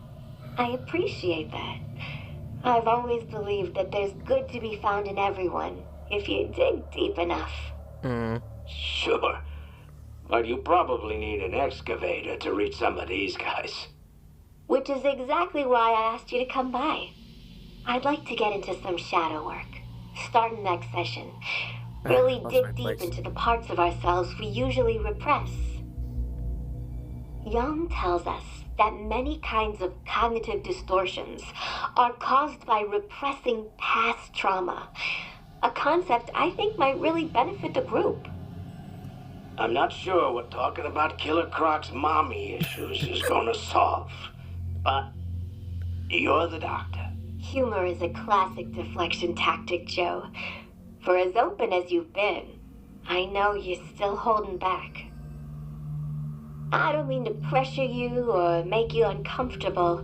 I appreciate that. I've always believed that there's good to be found in everyone, if you dig deep enough. Sure. But you probably need an excavator to reach some of these guys. Which is exactly why I asked you to come by. I'd like to get into some shadow work. Starting next session. Really dig deep into the parts of ourselves we usually repress. Jung tells us that many kinds of cognitive distortions are caused by repressing past trauma. A concept I think might really benefit the group. I'm not sure what talking about Killer Croc's mommy issues is gonna solve. But you're the doctor. Humor is a classic deflection tactic, Joe. For as open as you've been, I know you're still holding back. I don't mean to pressure you or make you uncomfortable,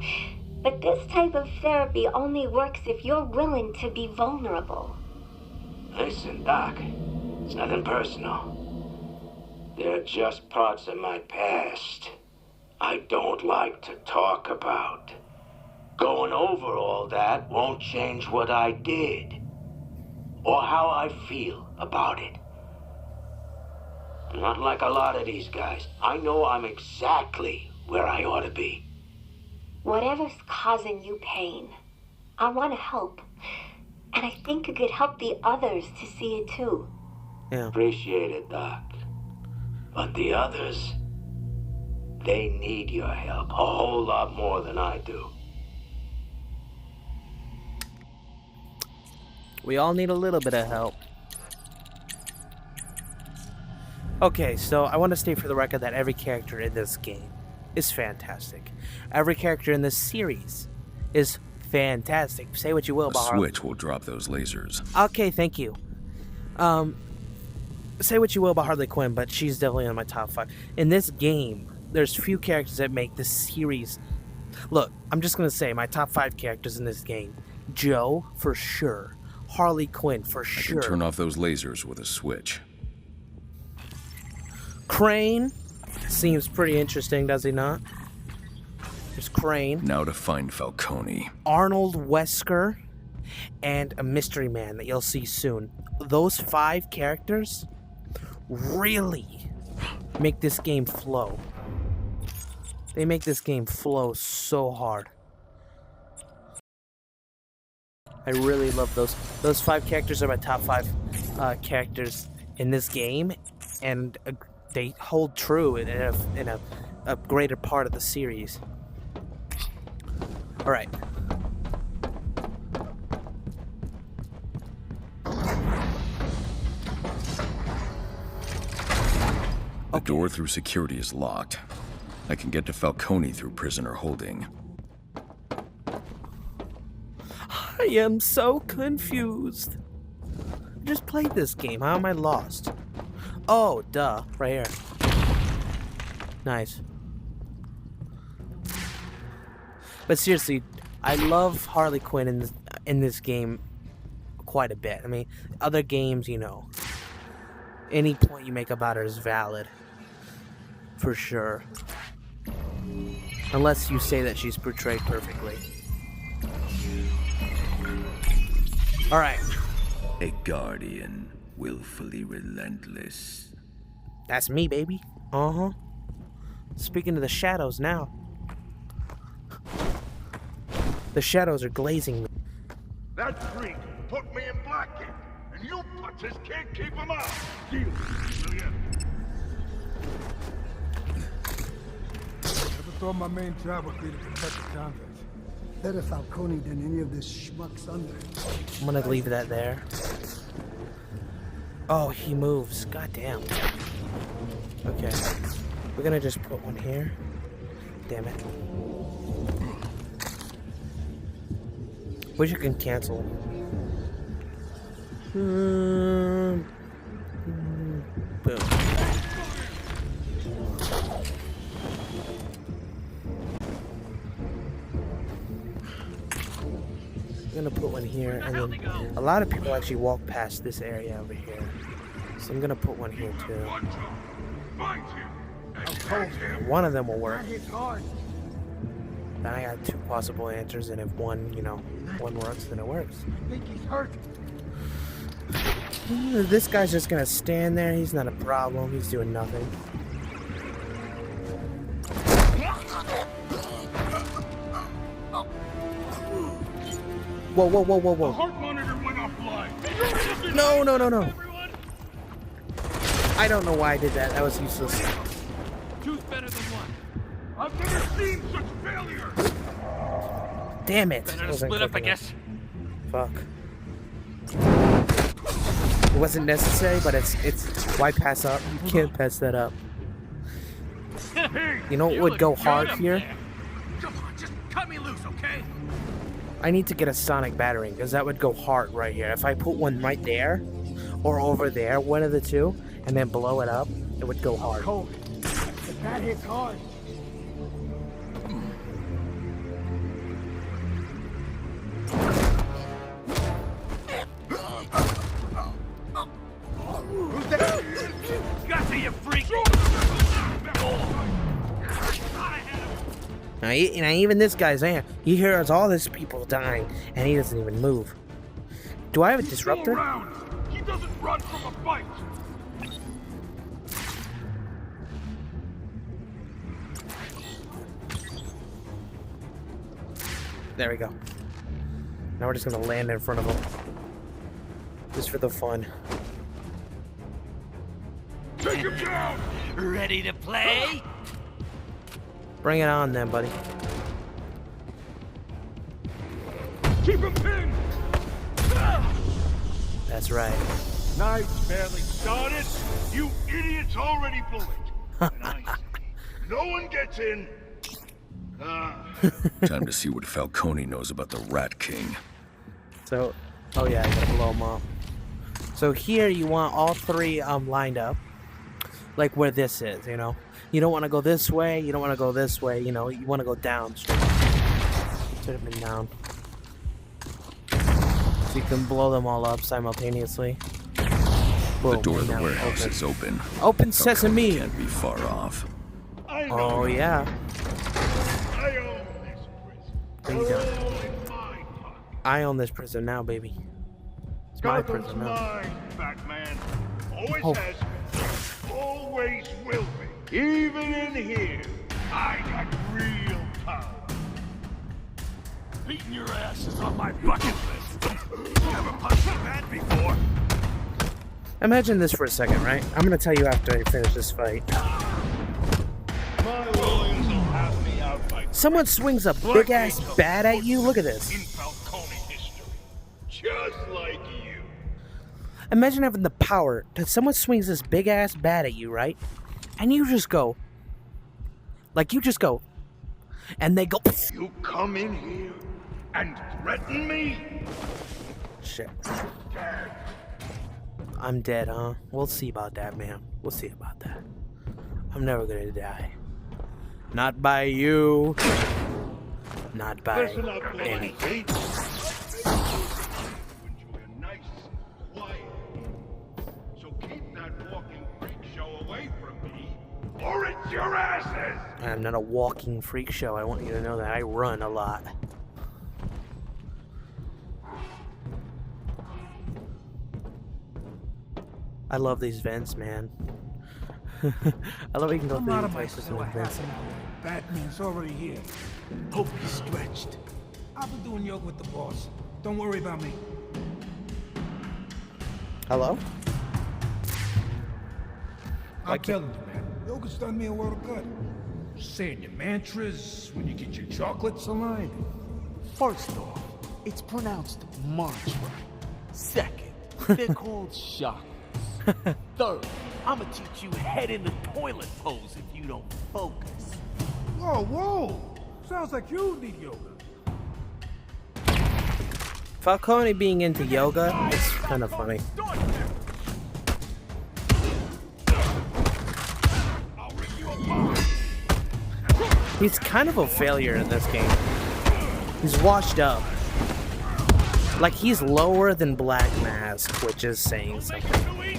but this type of therapy only works if you're willing to be vulnerable. Listen, Doc, it's nothing personal. They're just parts of my past I don't like to talk about. Going over all that won't change what I did, or how I feel about it. Not like a lot of these guys. I know I'm exactly where I ought to be. Whatever's causing you pain, I want to help. And I think it could help the others to see it too. Yeah. Appreciate it, Doc. But the others, they need your help a whole lot more than I do. We all need a little bit of help. Okay, so I want to state for the record that every character in this game is fantastic. Every character in this series is fantastic. Say what you will about The switch will drop those lasers. Okay, thank you. Say what you will about Harley Quinn, but she's definitely in my top 5. In this game, there's few characters that make this series... Look, I'm just going to say my top 5 characters in this game. Joe, for sure. Harley Quinn, for sure. I can turn off those lasers with a switch. Crane seems pretty interesting, does he not? There's Crane. Now to find Falcone. Arnold Wesker, and a mystery man that you'll see soon. Those 5 characters really make this game flow. They make this game flow so hard. I really love those. Those 5 characters are my top 5 characters in this game, and they hold true in a greater part of the series. All right. The door through security is locked. I can get to Falcone through prisoner holding. I am so confused. I just played this game. How am I lost? Oh, duh. Right here. Nice. But seriously, I love Harley Quinn in this game quite a bit. I mean, other games, you know, any point you make about her is valid. For sure. Unless you say that she's portrayed perfectly. Alright. A guardian, willfully relentless. That's me, baby. Uh-huh. Speaking of the shadows now. The shadows are glazing me. That freak put me in Blackgate, and you putzes can't keep him out. Deal, will ya? Never thought my main job would be to protect the convicts. Better Falcone than any of this schmucks under. I'm gonna leave that there. Oh, he moves. God damn. Okay. We're gonna just put one here. Damn it. Wish I can cancel. Boom. I'm gonna put one here, and then a lot of people actually walk past this area over here. So I'm gonna put one here too. One of them will work. Then I got two possible answers, and if one, you know, one works, then it works. I think he's hurt. This guy's just gonna stand there. He's not a problem. He's doing nothing. Whoa, whoa, whoa, whoa, whoa. Heart monitor went offline. No, no, no, no. I don't know why I did that. That was useless. Two's better than one. I've never seen such failure. Damn it. Better to split up, I guess. Fuck. It wasn't necessary, but it's why pass up? You can't pass that up. You know what would go hard here? Come on, just cut me loose, okay? I need to get a sonic battering, because that would go hard right here. If I put one right there, or over there, one of the two, and then blow it up, it would go hard. Cold. That hits hard. Who's that? Gotcha, you freak! Now, even this guy's there. He hears all these people dying, and he doesn't even move. Do I have a disruptor? He doesn't run from a fight. There we go. Now we're just gonna land in front of him. Just for the fun. Take him down! Ready to play? Bring it on then, buddy. Keep him pinned! That's right. Nice, barely started. You idiots already blew it. Nice. No one gets in. Time to see what Falcone knows about the Rat King. So, oh yeah, I gotta blow him up. So here you want all three lined up, like where this is, you know. You don't want to go this way. You don't want to go this way. You know, you want to go down straight. Should have been down. So you can blow them all up simultaneously. Boom, The door of the now warehouse is open. Open Falcone sesame. can't be far off. Oh yeah. I own this prison. There you go. I own this prison now, baby. It's my Gotham's prison now. mine, Batman. Always Oh. has been. Always will be. Even in here, I got real power. Beating your ass is on my bucket list. Never punched a man before. Imagine this for a second, right? I'm gonna tell you after I finish this fight. My lawyers will have me out by Someone swings a big ass bat at you. Look at this. in Falcone history. Just like you. Imagine having the power that someone swings this big ass bat at you, right? And you just go. Like, you just go. And they go. You come in here and threaten me? Shit. I'm dead, huh? We'll see about that, man. We'll see about that. I'm never gonna die. Not by you. Not by anything. So keep that walking freak show away from me, or it's your asses! I'm not a walking freak show. I want you to know that. I run a lot. I love these vents, man. I love you can go I'm through out the of my places in cell the vents. half an hour. Batman's already here. Hope he's stretched. I've been doing yoga with the boss. Don't worry about me. Hello? I'm telling you, man. Yoga's done me a world of good. Saying your mantras when you get your chocolates aligned. First off, it's pronounced mantra. Second, they're called chakras. Third, I'ma teach you head in the toilet pose if you don't focus. Whoa, whoa! Sounds like you need yoga. Falcone being into yoga is kind of funny. He's kind of a failure in this game. He's washed up. Like, he's lower than Black Mask, which is saying something.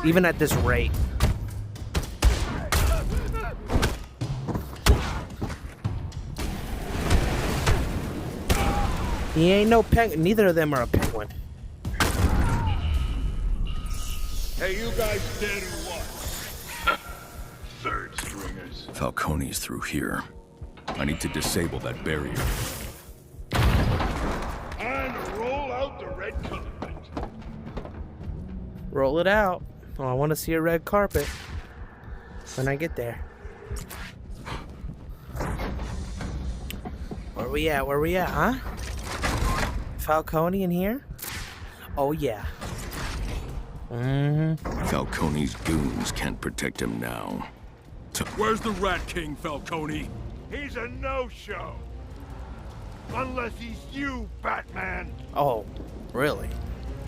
Even at this rate. He ain't no penguin. Neither of them are a penguin. Hey, you guys dead or what? Third stringers. Falcone's through here. I need to disable that barrier. And roll out the red carpet. Roll it out. Oh, I want to see a red carpet when I get there. Where we at? Where we at, huh? Falcone in here? Oh, yeah. Falcone's goons can't protect him now. Where's the Rat King, Falcone? He's a no-show. Unless he's you, Batman. Oh, really?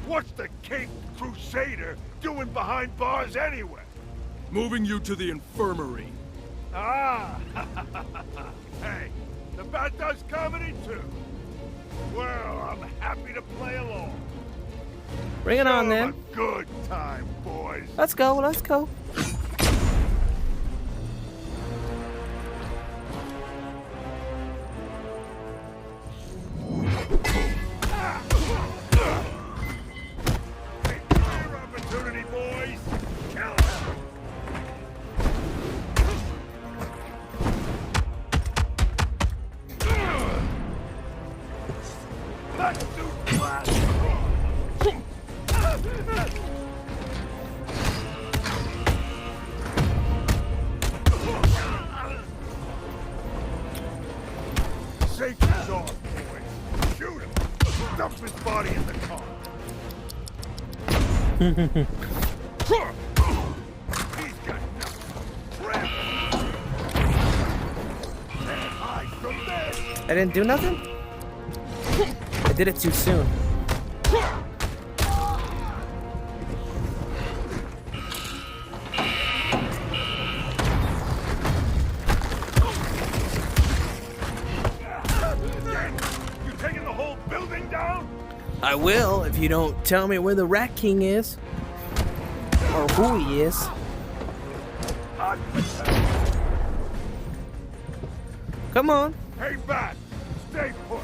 What's the King Crusader doing behind bars anyway? Moving you to the infirmary. Ah! Hey, the Bat does comedy too. Well, I'm happy to play along. Bring it on, Have then. a good time, boys. Let's go, let's go. Opportunity, boys. Kill Let's do class. Safety's off, boys. Shoot him. Dump his body in the car. He's got nothing. Can't hide from this. I didn't do nothing? I did it too soon. You taking the whole building down? I will if you don't tell me where the Rat King is. Or who he is. Come on. Hey, Bat, stay put.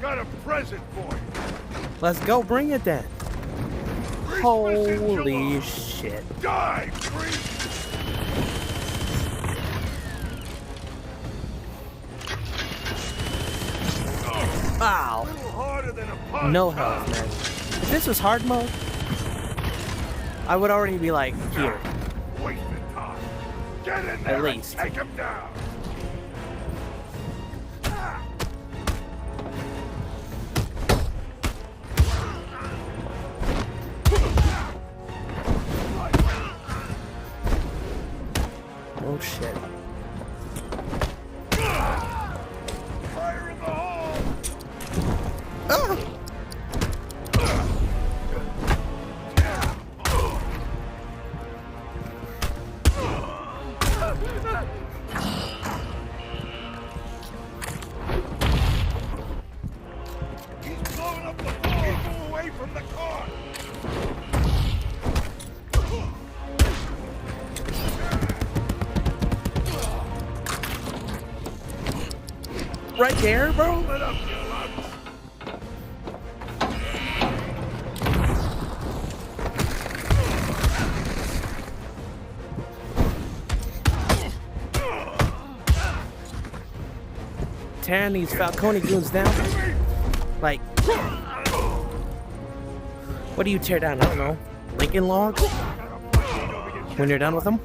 Got a present for you. Let's go, bring it then. Holy shit. Die, freak! Ow. A little harder than a punch. No health, man. If this was hard mode, I would already be like, here. Wasting time. Get in there At least. and take him down. He's blowing up the floor. Go away from the car. Right there, bro? Let up, you lunch. Tearing these Falcone goons down. Like, what do you tear down? I don't know. Lincoln logs? When you're done with them?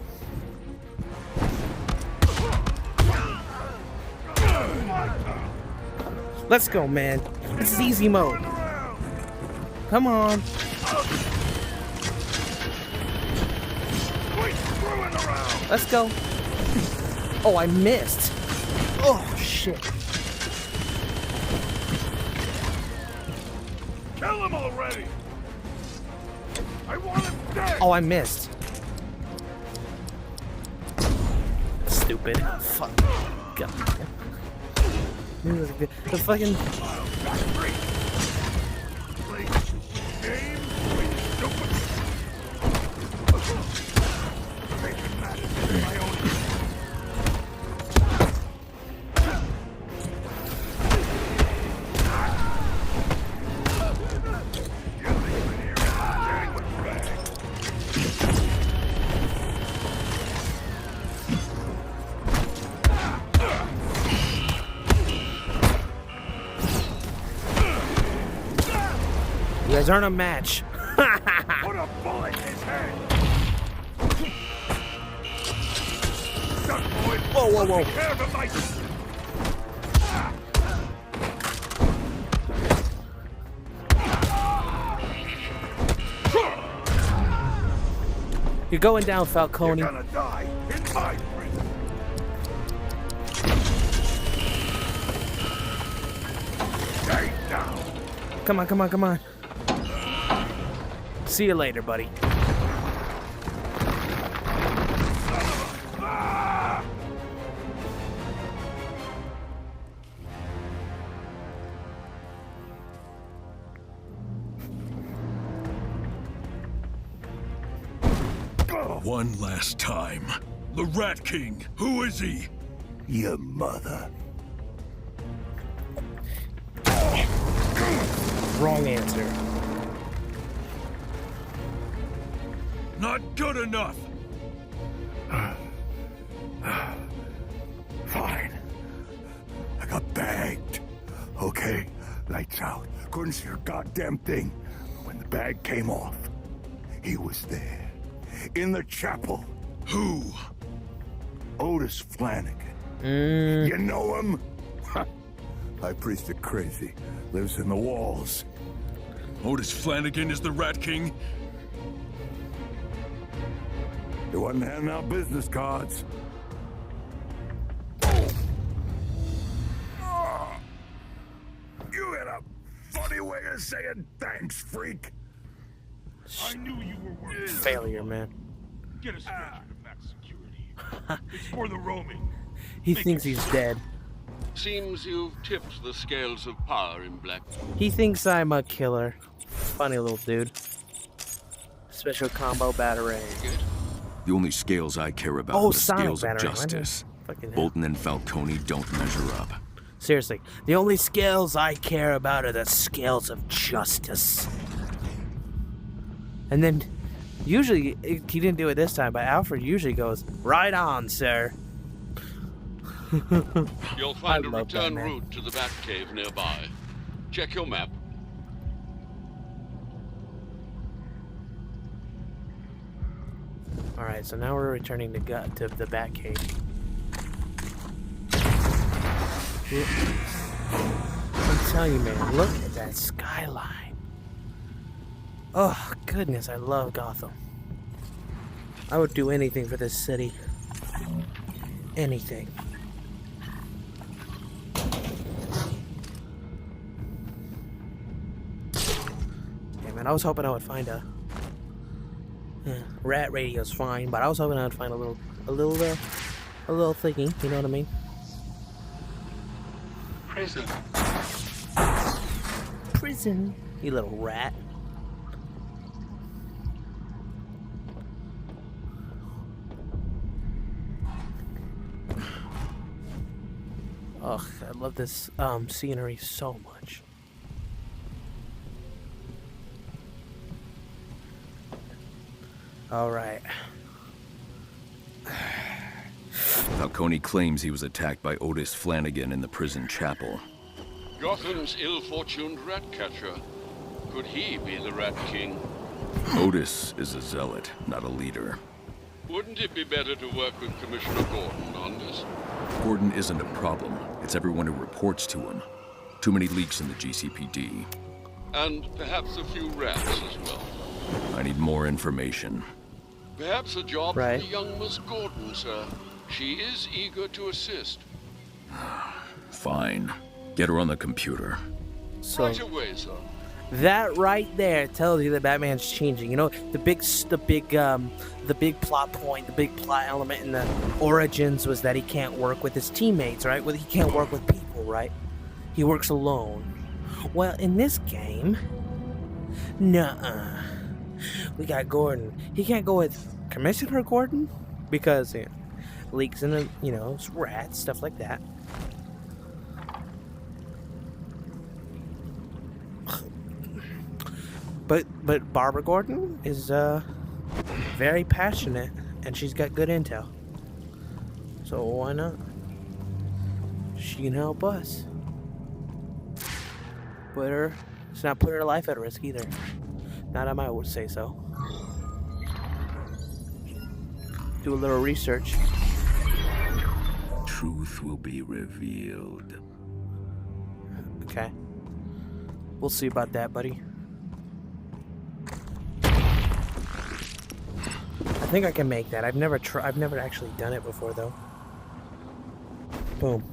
Let's go, man. This is easy mode. Come on. Let's go. Oh, I missed. Oh, shit. Kill him already. I want him dead. Oh, I missed. Stupid. Fuck. God. The fucking... You guys aren't a match. Put a bullet in his head. Whoa, whoa, whoa. Take care of him, Mike. You're going down, Falcone. You're gonna die in my prison. Stay down. Come on, come on, come on. See you later, buddy. One last time. The Rat King. Who is he? Your mother. Wrong answer. Not good enough. Fine. I got bagged. Okay, lights out. Couldn't see a goddamn thing. When the bag came off, he was there. In the chapel. Who? Otis Flanagan. You know him? High priest of crazy. Lives in the walls. Otis Flanagan is the Rat King? He wasn't handing out business cards. You had a funny way of saying thanks, freak. I knew you were worth Failure, man. Get us back to max security. It's for the roaming. He thinks he's dead. Seems you've tipped the scales of power in Black. He thinks I'm a killer. Funny little dude. Special combo batarang. The only scales I care about Oh, are the Sonic scales of batarang. justice. Fucking hell. Bolton and Falcone don't measure up. Seriously, the only scales I care about are the scales of justice. And then, usually, he didn't do it this time, but Alfred usually goes, right on, sir. You'll find a love return Batman. route to the Batcave nearby. Check your map. Alright, so now we're returning to the Batcave. I'm telling you, man, look at that skyline. Oh, goodness, I love Gotham. I would do anything for this city. Anything. man. I was hoping I would find a rat radio's fine, but I was hoping I would find a little thingy. You know what I mean? Prison. You little rat. Ugh, I love this scenery so much. All right. Falcone claims he was attacked by Otis Flanagan in the prison chapel. Gotham's ill-fortuned rat catcher. Could he be the Rat King? Otis is a zealot, not a leader. Wouldn't it be better to work with Commissioner Gordon on this? Gordon isn't a problem. It's everyone who reports to him. Too many leaks in the GCPD. And perhaps a few rats as well. I need more information. Perhaps a job Right. for the young Miss Gordon, sir. She is eager to assist. Fine. Get her on the computer. So Right away, sir. that right there tells you that Batman's changing. You know, the big plot point, the big plot element in the origins was that he can't work with his teammates, right? Well, he can't work with people, right? He works alone. Well, in this game, nuh-uh. We got Gordon. He can't go with Commissioner Gordon because leaks in the, rats, stuff like that. But Barbara Gordon is very passionate, and she's got good intel. So why not? She can help us. It's not put her life at risk either. Not I might would say so. Do a little research. Truth will be revealed. Okay. We'll see about that, buddy. I think I can make that. I've never actually done it before though. Boom.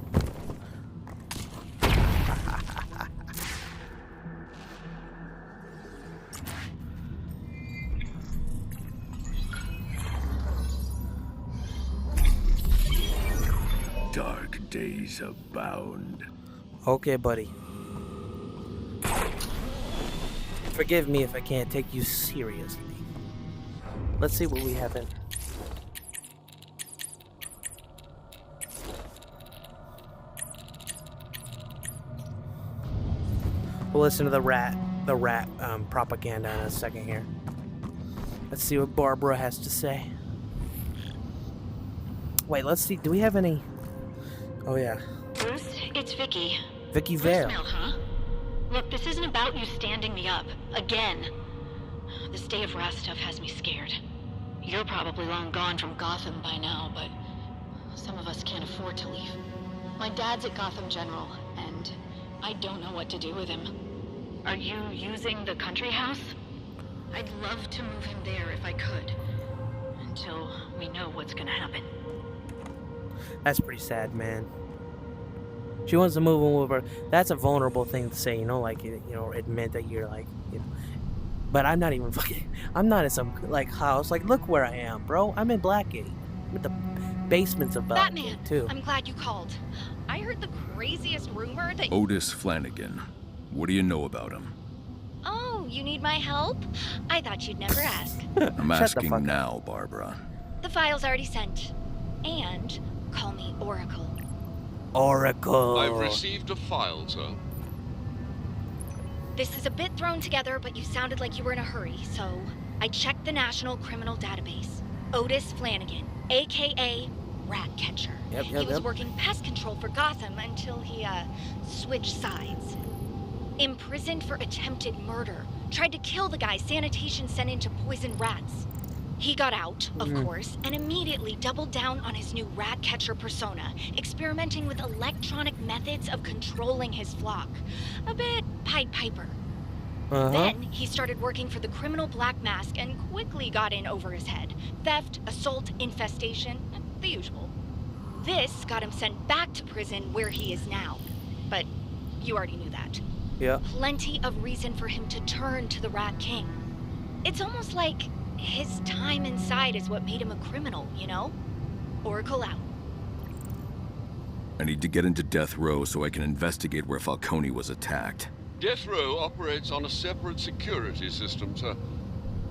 Dark days abound. Okay, buddy. Forgive me if I can't take you seriously. Let's see what we have in. We'll listen to the rat propaganda in a second here. Let's see what Barbara has to say. Wait, let's see. Do we have any? Oh yeah. Bruce, it's Vicky. Vicky Vale. Voicemail, huh? Look, this isn't about you standing me up. Again. This day of wrath stuff has me scared. You're probably long gone from Gotham by now, but some of us can't afford to leave. My dad's at Gotham General, and I don't know what to do with him. Are you using the country house? I'd love to move him there if I could. Until we know what's gonna happen. That's pretty sad, man. She wants to move him over. That's a vulnerable thing to say, admit that you're But I'm not even I'm not in some, house. Look where I am, bro. I'm in Blackgate. I'm at the basements of Batman, too. I'm glad you called. I heard the craziest rumor that... Otis Flanagan. What do you know about him? Oh, you need my help? I thought you'd never ask. I'm asking now, Barbara. The file's already sent. And call me Oracle. Oracle. I've received a file, sir. This is a bit thrown together, but you sounded like you were in a hurry, so I checked the National Criminal Database. Otis Flanagan, a.k.a. Ratcatcher. He was working pest control for Gotham until he, switched sides. Imprisoned for attempted murder. Tried to kill the guy sanitation sent in to poison rats. He got out, of course, and immediately doubled down on his new Ratcatcher persona, experimenting with electronic methods of controlling his flock. A bit Pied Piper. Then he started working for the criminal Black Mask and quickly got in over his head. Theft, assault, infestation, the usual. This got him sent back to prison where he is now. But you already knew that. Yeah. Plenty of reason for him to turn to the Rat King. It's almost like his time inside is what made him a criminal, you know? Oracle out. I need to get into Death Row so I can investigate where Falcone was attacked. Death Row operates on a separate security system, sir.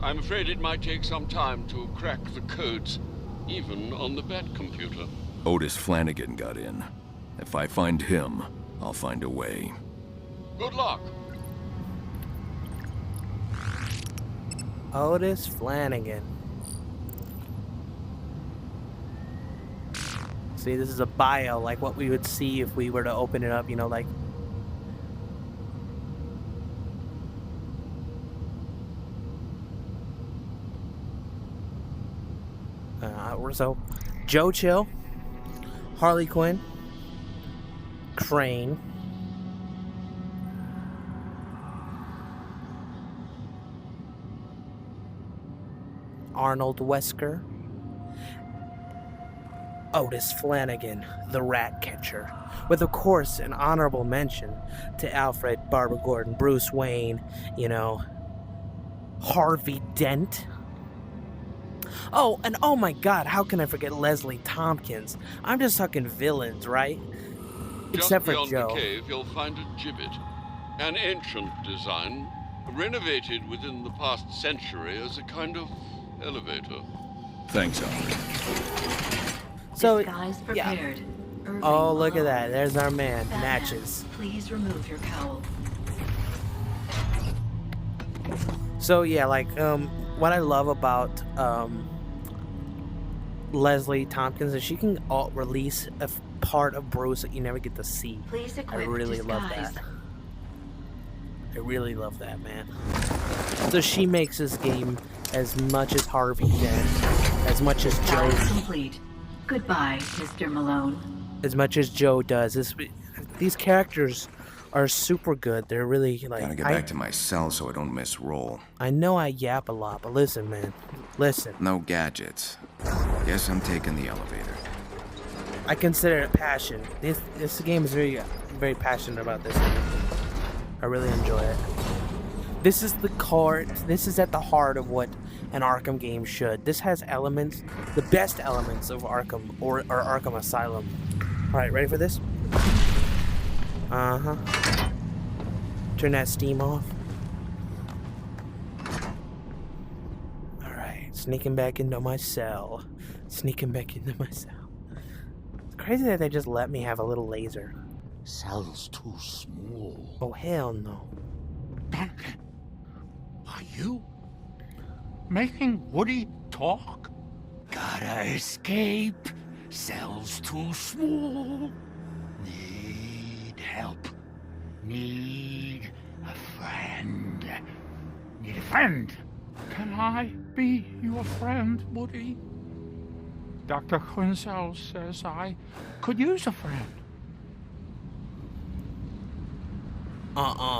I'm afraid it might take some time to crack the codes, even on the Bat computer. Otis Flanagan got in. If I find him, I'll find a way. Good luck. Otis Flanagan. See, this is a bio, like what we would see if we were to open it up, you know, like... So, Joe Chill, Harley Quinn, Crane, Arnold Wesker, Otis Flanagan, the Rat Catcher, with of course an honorable mention to Alfred, Barbara Gordon, Bruce Wayne, you know, Harvey Dent. Oh, and oh my god, how can I forget Leslie Tompkins? I'm just talking villains, right? Except for Just Joe. beyond the cave, you'll find a gibbet. An ancient design, renovated within the past century as a kind of elevator. Thanks, Alfred. So, Disguise prepared. yeah. Oh, look at that. There's our man. Matches. Please remove your cowl. So, yeah, like, what I love about, Leslie Tompkins is she can release a part of Bruce that you never get to see. Please I equip really love disguise. that. I really love that, man. So she makes this game as much as Harvey Dent, as much as Joe. Disguise complete. Goodbye, Mr. Malone. As much as Joe does. These characters are super good. They're really like. Gotta get back to my cell so I don't miss roll. I know I yap a lot, but listen, man. Listen. No gadgets. Guess I'm taking the elevator. I consider it passion. This game is very, very passionate about this game. I really enjoy it. This is This is at the heart of what an Arkham game should. This has elements, the best elements of Arkham or Arkham Asylum. All right, ready for this? Uh-huh. Turn that steam off. All right, sneaking back into my cell. Sneaking back into my cell. It's crazy that they just let me have a little laser. Cell's too small. Oh, hell no. Duncan, are you making Woody talk? Gotta escape. Cell's too small. Need help. Need a friend. Need a friend. Can I be your friend, Woody? Dr. Quinzel says I could use a friend.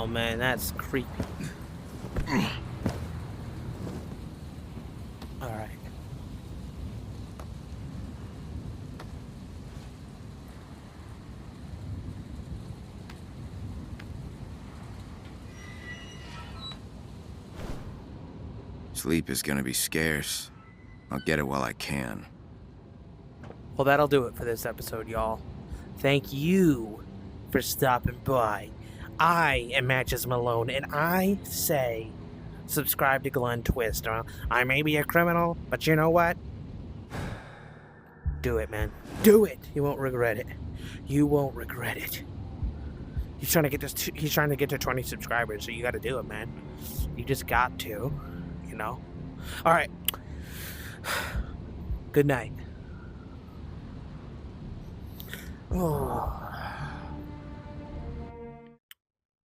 Man, that's creepy. Alright. Sleep is gonna be scarce. I'll get it while I can. Well, that'll do it for this episode, y'all. Thank you for stopping by. I am Matches Malone, and I say subscribe to Glenn Twist. I may be a criminal, but you know what? Do it, man. Do it. You won't regret it. You won't regret it. He's trying to get he's trying to get to 20 subscribers, so you got to do it, man. You just got to, you know. All right. Good night. Oh.